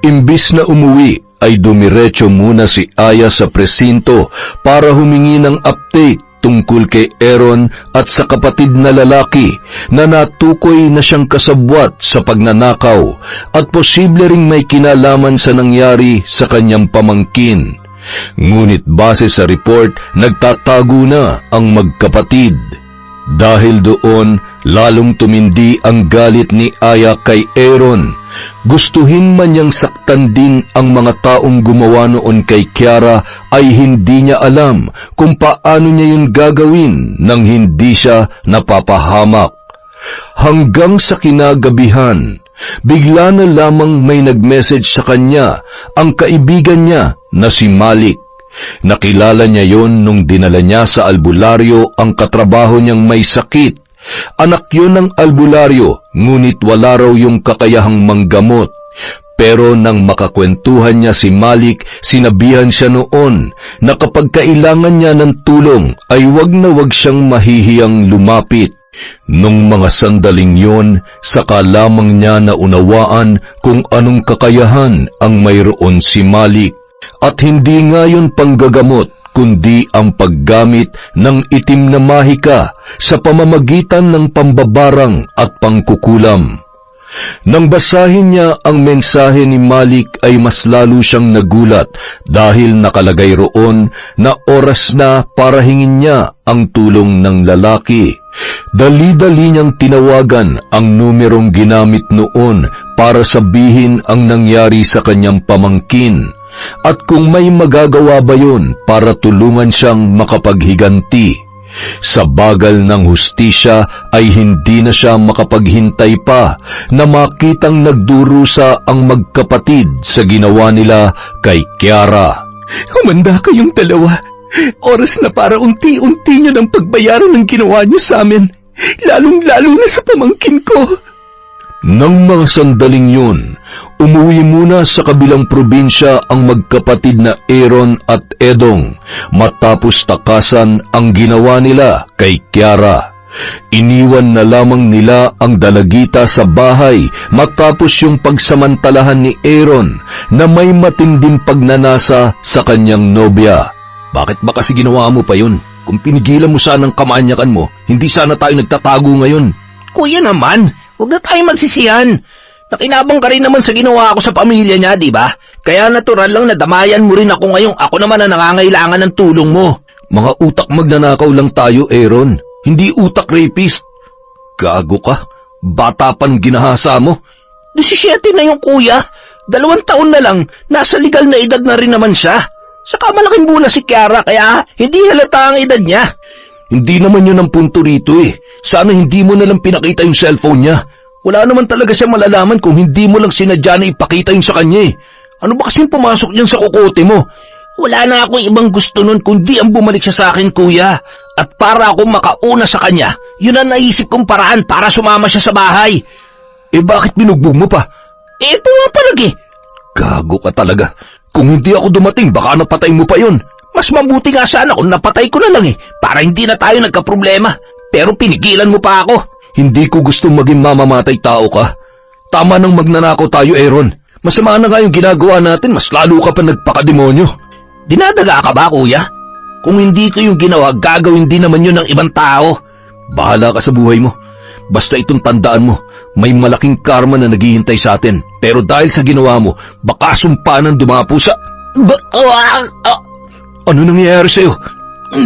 [SPEAKER 2] imbis na umuwi ay dumiretso muna si Aya sa presinto para humingi ng update tungkol kay Aaron at sa kapatid na lalaki na natukoy na siyang kasabwat sa pagnanakaw at posible ring may kinalaman sa nangyari sa kanyang pamangkin. Ngunit base sa report, nagtatago na ang magkapatid. Dahil doon, lalong tumindi ang galit ni Aya kay Aaron. Gustuhin man niyang saktan din ang mga taong gumawa noon kay Kiara ay hindi niya alam kung paano niya yun gagawin nang hindi siya napapahamak. Hanggang sa kinagabihan, bigla na lamang may nag-message sa kanya ang kaibigan niya na si Malik. Nakilala niya yon nung dinala niya sa albularyo ang katrabaho niyang may sakit. Anak yun ng albularyo, ngunit wala raw yung kakayahang manggamot. Pero nang makakwentuhan niya si Malik, sinabihan siya noon na kapag kailangan niya ng tulong ay wag na wag siyang mahihiyang lumapit. Nung mga sandaling yon, saka lamang niya naunawaan kung anong kakayahan ang mayroon si Malik. At hindi nga yun panggagamot, kundi ang paggamit ng itim na mahika sa pamamagitan ng pambabarang at pangkukulam. Nang basahin niya ang mensahe ni Malik ay mas lalo siyang nagulat dahil nakalagay roon na oras na para hingin niya ang tulong ng lalaki. Dali-dali niyang tinawagan ang numerong ginamit noon para sabihin ang nangyari sa kanyang pamangkin. At kung may magagawa ba yun para tulungan siyang makapaghiganti. Sa bagal ng hustisya ay hindi na siya makapaghintay pa na makitang nagdurusa ang magkapatid sa ginawa nila kay Kiara.
[SPEAKER 1] Humanda kayong dalawa. Oras na para unti-unti nyo ng pagbayaran ng ginawa nyo sa amin. Lalong-lalo na sa pamangkin ko.
[SPEAKER 2] Nang mga sandaling yun, umuwi muna sa kabilang probinsya ang magkapatid na Aaron at Edong matapos takasan ang ginawa nila kay Kiara. Iniwan na lamang nila ang dalagita sa bahay matapos yung pagsamantalahan ni Aaron na may matinding pagnanasa sa kanyang nobya.
[SPEAKER 3] Bakit ba kasi ginawa mo pa yun? Kung pinigilan mo sanang kamanyakan mo, hindi sana tayo nagtatago ngayon.
[SPEAKER 4] Kuya naman, huwag na tayo magsisiyan.
[SPEAKER 3] Nakinabang ka rin naman sa ginawa ko sa pamilya niya, di ba? Kaya natural lang na damayan mo rin ako ngayong ako naman ang nangangailangan ng tulong mo.
[SPEAKER 2] Mga utak magnanakaw lang tayo, Aaron. Hindi utak rapist. Gago ka. Bata pan ginahasa mo.
[SPEAKER 3] 17 na yung kuya. 2 taon na lang, nasa legal na edad na rin naman siya. Saka malaking bula si Kiara, kaya hindi halata ang edad niya.
[SPEAKER 2] Hindi naman yun ang punto rito eh. Sana hindi mo nalang pinakita yung cellphone niya. Wala naman talaga siya malalaman kung hindi mo lang sinadya na ipakita yung sa kanya eh. Ano ba kasing pumasok yan sa kukote mo?
[SPEAKER 3] Wala na akong ibang gusto nun kundi ang bumalik siya sa akin, kuya. At para akong makauna sa kanya, yun ang naisip kong paraan para sumama siya sa bahay.
[SPEAKER 2] Eh bakit binugbog mo pa?
[SPEAKER 3] Eh, pumapalag eh.
[SPEAKER 2] Gago ka talaga. Kung hindi ako dumating, baka napatay mo pa yun.
[SPEAKER 3] Mas mabuti nga sana kung napatay ko na lang eh, para hindi na tayo nagkaproblema. Pero pinigilan mo pa ako.
[SPEAKER 2] Hindi ko gusto maging mamamatay tao ka. Tama nang magnanakaw tayo, Aaron. Masama na nga yung ginagawa natin, mas lalo ka pa nagpakademonyo.
[SPEAKER 3] Dinadaga ka ba, kuya? Kung hindi ko yung ginawa, gagawin din naman yun ng ibang tao.
[SPEAKER 2] Bahala ka sa buhay mo. Basta itong tandaan mo, may malaking karma na naghihintay sa atin. Pero dahil sa ginawa mo, baka sumpanan dumapo sa... Ano nangyayari sa'yo?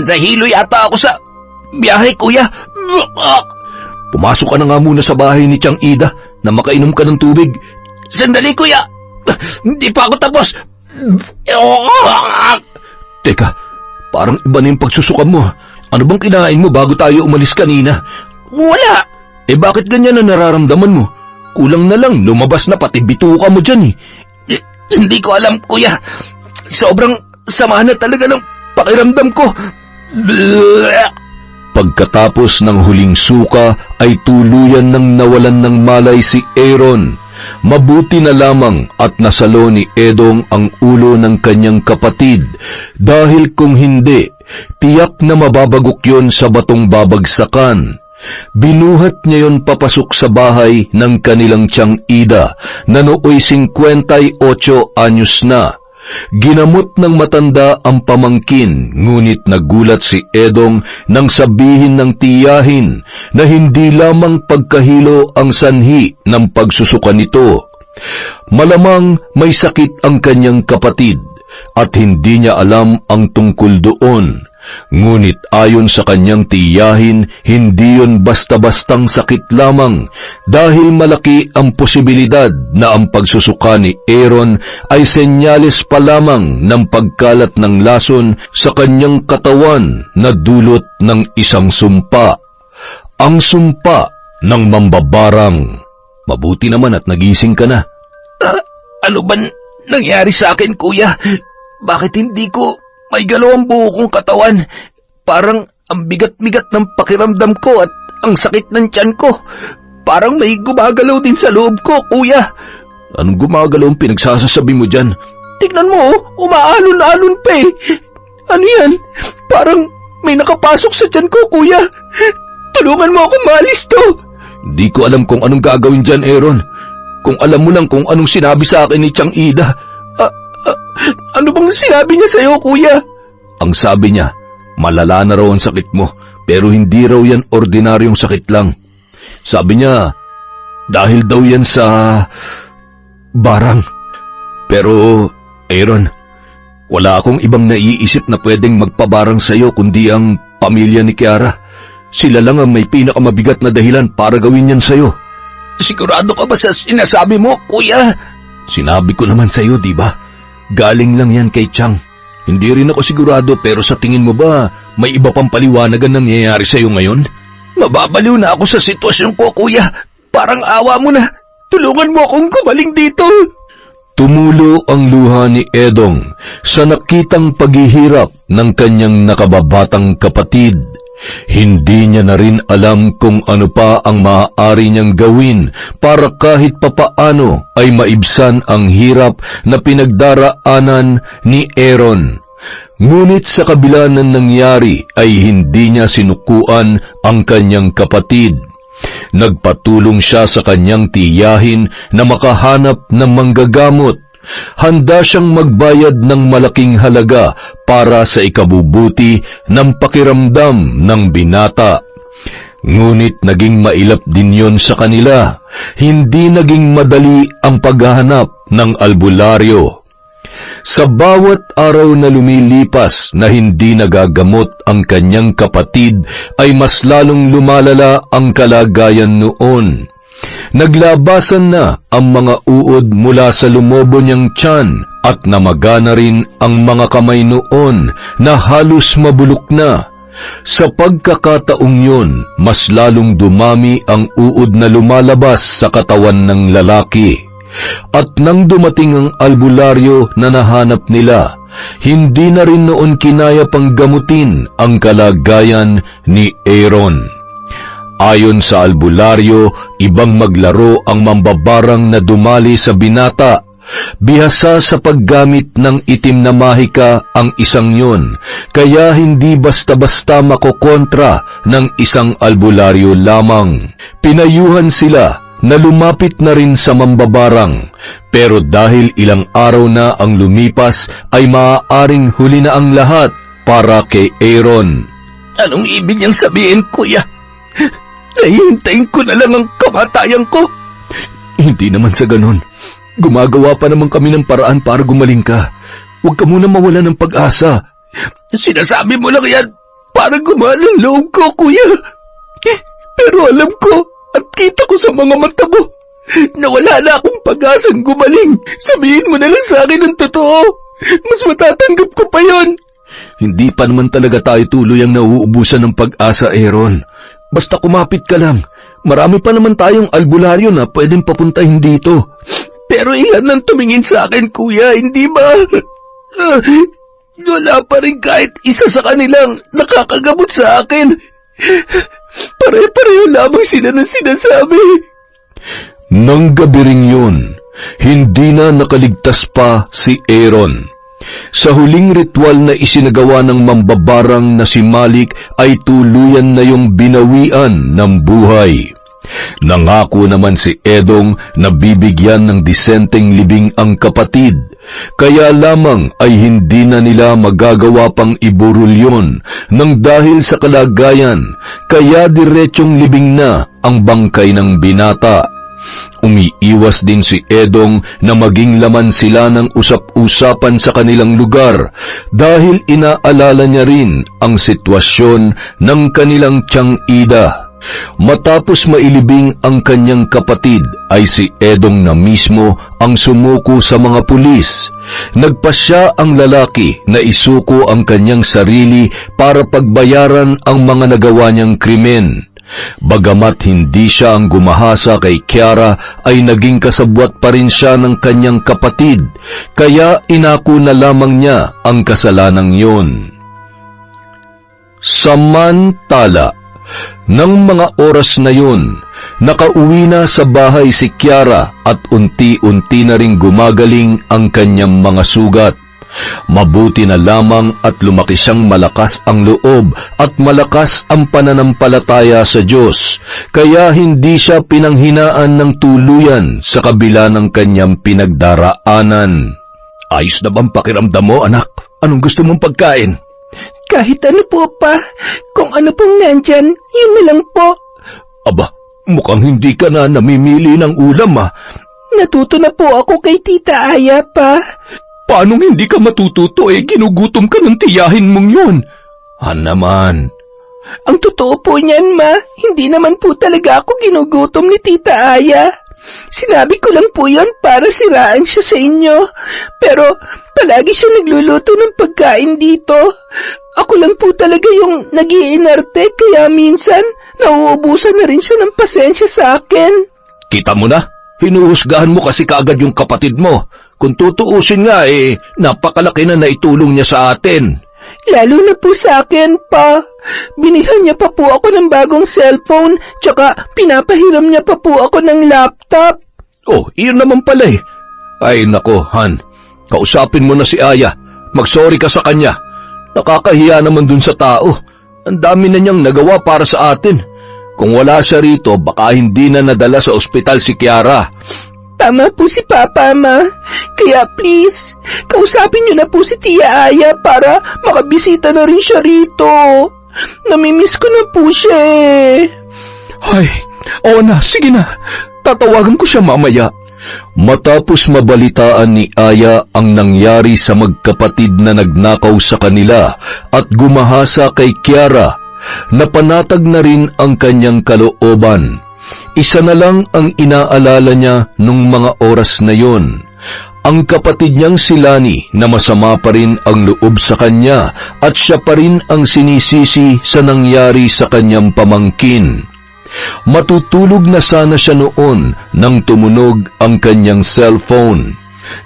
[SPEAKER 3] Nahilo yata ako sa biyahe, kuya.
[SPEAKER 2] Pumasok ka na nga muna sa bahay ni Tiang Ida na makainom ka ng tubig.
[SPEAKER 3] Sandali, kuya. Hindi pa ako tapos.
[SPEAKER 2] Teka, parang iba na yung pagsusukan mo. Ano bang kinain mo bago tayo umalis kanina?
[SPEAKER 3] Wala.
[SPEAKER 2] Eh bakit ganyan ang nararamdaman mo? Kulang na lang, lumabas na pati bituka mo dyan eh.
[SPEAKER 3] Hindi ko alam, kuya. Sobrang sama na talaga ng pakiramdam ko.
[SPEAKER 2] Pagkatapos ng huling suka ay tuluyan nang nawalan ng malay si Aaron. Mabuti na lamang at nasalo ni Edong ang ulo ng kanyang kapatid dahil kung hindi, tiyak na mababagok yon sa batong babagsakan. Binuhat niya yon papasok sa bahay ng kanilang Tiang Ida na nooy 58 anyos na. Ginamot ng matanda ang pamangkin, ngunit nagulat si Edong nang sabihin ng tiyahin na hindi lamang pagkahilo ang sanhi ng pagsusuka nito. Malamang may sakit ang kanyang kapatid at hindi niya alam ang tungkol doon. Ngunit ayon sa kanyang tiyahin, hindi yon basta-bastang sakit lamang dahil malaki ang posibilidad na ang pagsusuka ni Aaron ay senyales pa lamang ng pagkalat ng lason sa kanyang katawan na dulot ng isang sumpa. Ang sumpa ng mambabarang. Mabuti naman at nagising ka na.
[SPEAKER 3] Ano ba nangyari sa akin, kuya? Bakit hindi ko may galaw ang buo kong katawan? Parang ang bigat-bigat ng pakiramdam ko at ang sakit ng tiyan ko. Parang may gumagalaw din sa loob ko, kuya.
[SPEAKER 2] Anong gumagalaw ang pinagsasasabi mo dyan?
[SPEAKER 3] Tignan mo, umaalon-alon pa eh. Ano yan? Parang may nakapasok sa tiyan ko, kuya. Tulungan mo akong maalis to.
[SPEAKER 2] Di ko alam kung anong gagawin dyan, Aaron. Kung alam mo lang kung anong sinabi sa akin ni Tiang Ida.
[SPEAKER 3] Ano bang sinabi niya sa'yo, kuya?
[SPEAKER 2] Ang sabi niya, malala na raw ang sakit mo, pero hindi raw yan ordinaryong sakit lang. Sabi niya, dahil daw yan sa barang. Pero, Aaron, wala akong ibang naiisip na pwedeng magpabarang sa'yo kundi ang pamilya ni Kiara. Sila lang ang may pinakamabigat na dahilan para gawin yan sa'yo.
[SPEAKER 3] Sigurado ka ba sa sinasabi mo, kuya?
[SPEAKER 2] Sinabi ko naman sa'yo, di ba? Galing lang yan kay Tiang. Hindi rin ako sigurado pero sa tingin mo ba may iba pang paliwanag ang nangyayari sa'yo ngayon?
[SPEAKER 3] Mababaliw na ako sa sitwasyon ko, kuya. Parang awa mo na. Tulungan mo akong gumaling dito.
[SPEAKER 2] Tumulo ang luha ni Edong sa nakitang paghihirap ng kanyang nakababatang kapatid. Hindi niya na rin alam kung ano pa ang maaari niyang gawin para kahit papaano ay maibsan ang hirap na pinagdaraanan ni Aaron. Ngunit sa kabila ng nangyari ay hindi niya sinukuan ang kanyang kapatid. Nagpatulong siya sa kanyang tiyahin na makahanap ng manggagamot. Handa siyang magbayad ng malaking halaga para sa ikabubuti ng pakiramdam ng binata. Ngunit naging mailap din yon sa kanila. Hindi naging madali ang paghahanap ng albularyo. Sa bawat araw na lumilipas na hindi nagagamot ang kanyang kapatid ay mas lalong lumalala ang kalagayan noon. Naglabasan na ang mga uod mula sa lumobo niyang tiyan at namagana rin ang mga kamay noon na halos mabulok na. Sa pagkakataong yun, mas lalong dumami ang uod na lumalabas sa katawan ng lalaki. At nang dumating ang albularyo na nahanap nila, hindi na rin noon kinaya pang gamutin ang kalagayan ni Aaron. Ayon sa albularyo, ibang maglaro ang mambabarang na dumali sa binata. Bihasa sa paggamit ng itim na mahika ang isang yon, kaya hindi basta-basta makokontra ng isang albularyo lamang. Pinayuhan sila na lumapit na rin sa mambabarang, pero dahil ilang araw na ang lumipas ay maaaring huli na ang lahat para kay Aaron.
[SPEAKER 3] Anong ibig niyang sabihin, kuya? Nahihintayin ko na lang ang kamatayan ko.
[SPEAKER 2] Hindi naman sa ganon. Gumagawa pa naman kami ng paraan para gumaling ka. Huwag ka muna mawala ng pag-asa.
[SPEAKER 3] Sinasabi mo lang yan para gumalang loob ko, kuya. Pero alam ko at kita ko sa mga mata mo na wala na akong pag-asang gumaling. Sabihin mo na lang sa akin ang totoo. Mas matatanggap ko pa yon.
[SPEAKER 2] Hindi pa naman talaga tayo tuluyang nauubusan ng pag-asa, Aaron. Basta kumapit ka lang. Marami pa naman tayong albularyo na pwedeng papuntahin dito.
[SPEAKER 3] Pero ilan ang tumingin sa akin, kuya, hindi ba? Wala pa rin kahit isa sa kanilang nakakagamot sa akin. Pare-pareho lamang sila ng sinasabi.
[SPEAKER 2] Nang gabi ring yun, hindi na nakaligtas pa si Aaron. Sa huling ritual na isinagawa ng mambabarang na si Malik ay tuluyan na yung binawian ng buhay. Nangako naman si Edong na bibigyan ng disenteng libing ang kapatid, kaya lamang ay hindi na nila magagawa pang iburol yun nang dahil sa kalagayan, kaya diretsyong libing na ang bangkay ng binata. Umiiwas din si Edong na maging laman sila ng usap-usapan sa kanilang lugar dahil inaalala niya rin ang sitwasyon ng kanilang tiyang Ida. Matapos mailibing ang kanyang kapatid ay si Edong na mismo ang sumuko sa mga pulis. Nagpasya ang lalaki na isuko ang kanyang sarili para pagbayaran ang mga nagawa niyang krimen. Bagamat hindi siya ang gumahasa kay Kiara ay naging kasabwat pa rin siya ng kanyang kapatid, kaya inako na lamang niya ang kasalanang yun. Samantala, ng mga oras na yun, nakauwi na sa bahay si Kiara at unti-unti na ring gumagaling ang kanyang mga sugat. Mabuti na lamang at lumaki siyang malakas ang loob at malakas ang pananampalataya sa Diyos, kaya hindi siya pinanghinaan ng tuluyan sa kabila ng kanyang pinagdaraanan.
[SPEAKER 3] Ayos na bang pakiramdam mo, anak? Anong gusto mong pagkain?
[SPEAKER 1] Kahit ano po pa, kung ano pong nandyan, yun na lang po.
[SPEAKER 3] Aba, mukhang hindi ka na namimili ng ulam, ah.
[SPEAKER 1] Natuto na po ako kay Tita Aya pa.
[SPEAKER 3] Paanong hindi ka matututo ginugutom ka ng tiyahin mong yun? Naman.
[SPEAKER 1] Ang totoo po niyan, Ma, hindi naman po talaga ako ginugutom ni Tita Aya. Sinabi ko lang po yon para siraan siya sa inyo. Pero palagi siya nagluluto ng pagkain dito. Ako lang po talaga yung nag-iinarte, kaya minsan nauubusan na rin siya ng pasensya sa akin.
[SPEAKER 3] Kita mo na, hinuhusgahan mo kasi kaagad yung kapatid mo. Kung tutuusin nga napakalaki na naitulong niya sa atin.
[SPEAKER 1] Lalo na po sa akin, Pa. Binilhan niya pa po ako ng bagong cellphone, tsaka pinapahiram niya pa po ako ng laptop.
[SPEAKER 3] Oh, iyon naman pala eh. Ay nako, Han. Kausapin mo na si Aya. Mag-sorry ka sa kanya. Nakakahiya naman dun sa tao. Ang dami na niyang nagawa para sa atin. Kung wala siya rito, baka hindi na nadala sa ospital si Kiara.
[SPEAKER 1] Tama po si Papa, Ma. Kaya please, kausapin niyo na po si Tia Aya para makabisita na rin siya rito. Namimiss ko na po siya eh. Ay, oo na, sige na. Tatawagan ko siya mamaya.
[SPEAKER 2] Matapos mabalitaan ni Aya ang nangyari sa magkapatid na nagnakaw sa kanila at gumahasa kay Kiara, napanatag na rin ang kanyang kalooban. Isa na lang ang inaalala niya nung mga oras na yon. Ang kapatid niyang si Lani na masama pa rin ang loob sa kanya at siya pa rin ang sinisisi sa nangyari sa kanyang pamangkin. Matutulog na sana siya noon nang tumunog ang kanyang cellphone.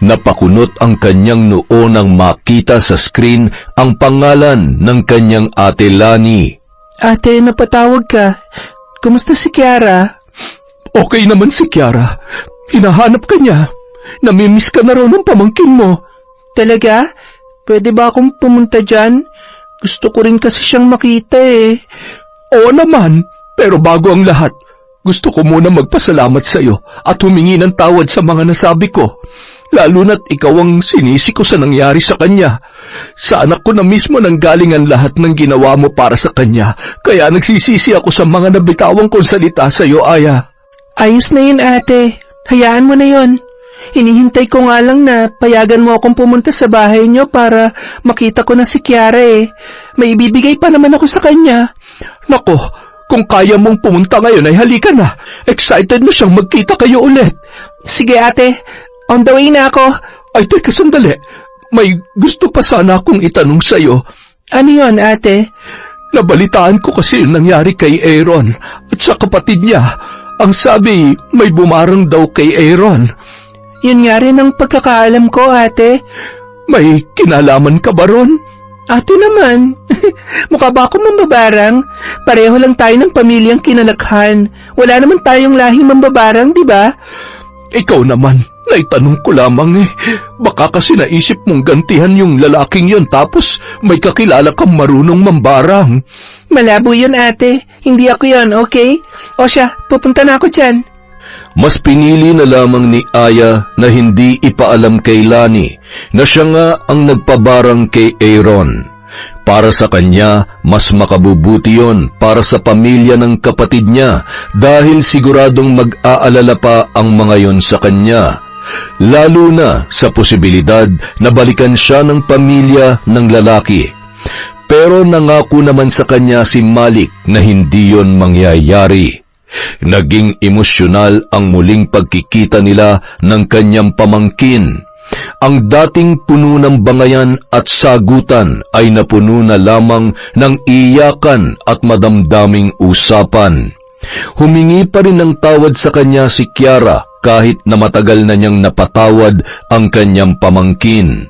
[SPEAKER 2] Napakunot ang kanyang noo nang makita sa screen ang pangalan ng kanyang ate Lani.
[SPEAKER 1] Ate, napatawag ka. Kumusta si Kiara? Okay naman si Kiara. Hinahanap ka niya. Namimiss ka na raw ng pamangkin mo. Talaga? Pwede ba akong pumunta dyan? Gusto ko rin kasi siyang makita eh. Oo naman, pero bago ang lahat, gusto ko muna magpasalamat sa iyo at humingi ng tawad sa mga nasabi ko. Lalo na't ikaw ang sinisi ko sa nangyari sa kanya. Sa anak ko na mismo nanggaling ang lahat ng ginawa mo para sa kanya, kaya nagsisisi ako sa mga nabitawang kong salita sa iyo, Aya. Ayos na yun, ate. Hayaan mo na yun. Hinihintay ko nga lang na payagan mo akong pumunta sa bahay niyo para makita ko na si Kiara eh. May ibibigay pa naman ako sa kanya. Nako, kung kaya mong pumunta ngayon ay halika na. Excited na siyang magkita kayo ulit. Sige ate, on the way na ako. Ay teka sandali, may gusto pa sana akong itanong sa'yo. Ano yun ate? Nabalitaan ko kasi yung nangyari kay Aaron at sa kapatid niya. Ang sabi, may bumarang daw kay Aaron. Yun nga rin ang pagkakaalam ko, ate. May kinalaman ka ba ron? Ate naman. Mukha ba ako mambabarang? Pareho lang tayo ng pamilyang kinalakhan. Wala naman tayong lahing mambabarang, di ba? Ikaw naman, naitanong ko lamang eh. Baka kasi naisip mong gantihan yung lalaking yon tapos may kakilala kang marunong mambarang. Malabo yun, ate. Hindi ako yon, okay? O siya, pupunta na ako dyan.
[SPEAKER 2] Mas pinili na lamang ni Aya na hindi ipaalam kay Lani na siya nga ang nagpabarang kay Aaron. Para sa kanya, mas makabubuti yon para sa pamilya ng kapatid niya dahil siguradong mag-aalala pa ang mga yon sa kanya. Lalo na sa posibilidad na balikan siya ng pamilya ng lalaki. Pero nangako naman sa kanya si Malik na hindi yon mangyayari. Naging emosyonal ang muling pagkikita nila ng kanyang pamangkin. Ang dating puno ng bangayan at sagutan ay napuno na lamang ng iyakan at madamdaming usapan. Humingi pa rin ng tawad sa kanya si Kiara kahit na matagal na niyang napatawad ang kanyang pamangkin.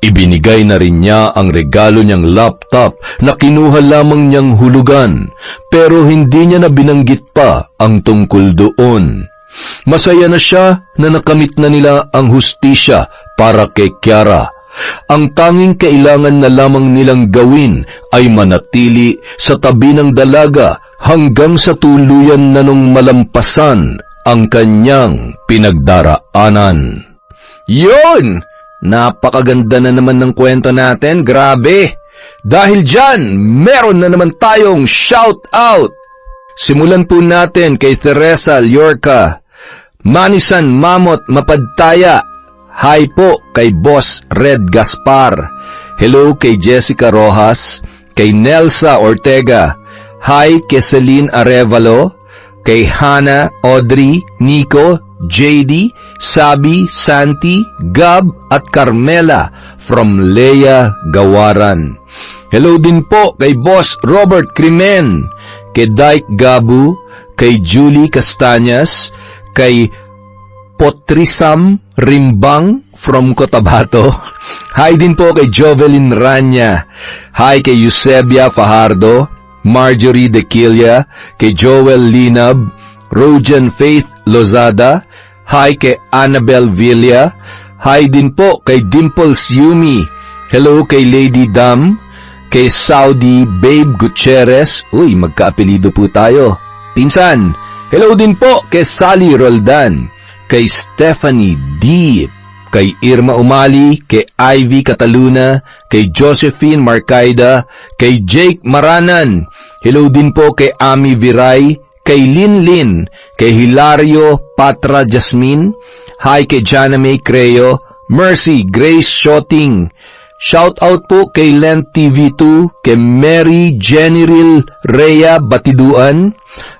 [SPEAKER 2] Ibinigay na rin niya ang regalo niyang laptop na kinuha lamang niyang hulugan, pero hindi niya na binanggit pa ang tungkol doon. Masaya na siya na nakamit na nila ang hustisya para kay Kiara. Ang tanging kailangan na lamang nilang gawin ay manatili sa tabi ng dalaga hanggang sa tuluyan na nung malampasan ang kanyang pinagdaraanan.
[SPEAKER 3] Yun! Napakaganda na naman ng kwento natin, grabe! Dahil dyan, meron na naman tayong shout out! Simulan po natin kay Teresa Llorca, Manisan Mamot Mapadtaya, hi po kay Boss Red Gaspar, hello kay Jessica Rojas, kay Nelsa Ortega, hi kay Celine Arevalo, kay Hannah, Audrey, Nico, JD, Sabi, Santi, Gab at Carmela from Leia Gawaran. Hello din po kay Boss Robert Crimen, kay Dyke Gabu, kay Julie Castañas, kay Potrisam Rimbang from Cotabato. Hi din po kay Jovelyn Rania. Hi kay Eusebia Fajardo, Marjorie Dequilia, kay Joel Linab, Rojan Faith Lozada. Hi kay Annabel Villa. Hi din po kay Dimples Yumi. Hello kay Lady Dam. Kay Saudi Babe Gutierrez. Uy, magkaapelido po tayo. Pinsan. Hello din po kay Sally Roldan. Kay Stephanie D. Kay Irma Umali. Kay Ivy Cataluna. Kay Josephine Marcaida. Kay Jake Maranan. Hello din po kay Ami Viray.
[SPEAKER 2] kay Lin, kay Hilario Patra Jasmine, hi kay Jana May Creo, Mercy Grace Shooting, shout out po kay Len TV2, kay Mary Jeniril Rhea Batiduan.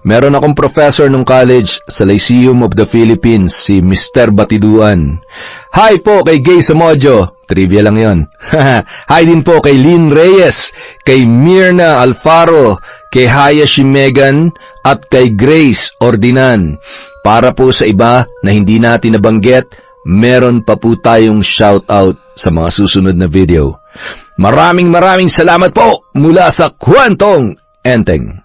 [SPEAKER 2] Meron akong professor nung college sa Lyceum of the Philippines, si Mr. Batiduan. Hi po kay Gay Samojo, trivia lang yon. Hi din po kay Lynn Reyes, kay Mirna Alfaro, kay Hayashi Megan, at kay Grace Ordinan. Para po sa iba na hindi natin nabanggit, meron pa po tayong shoutout sa mga susunod na video. Maraming salamat po mula sa Kwentong Enteng.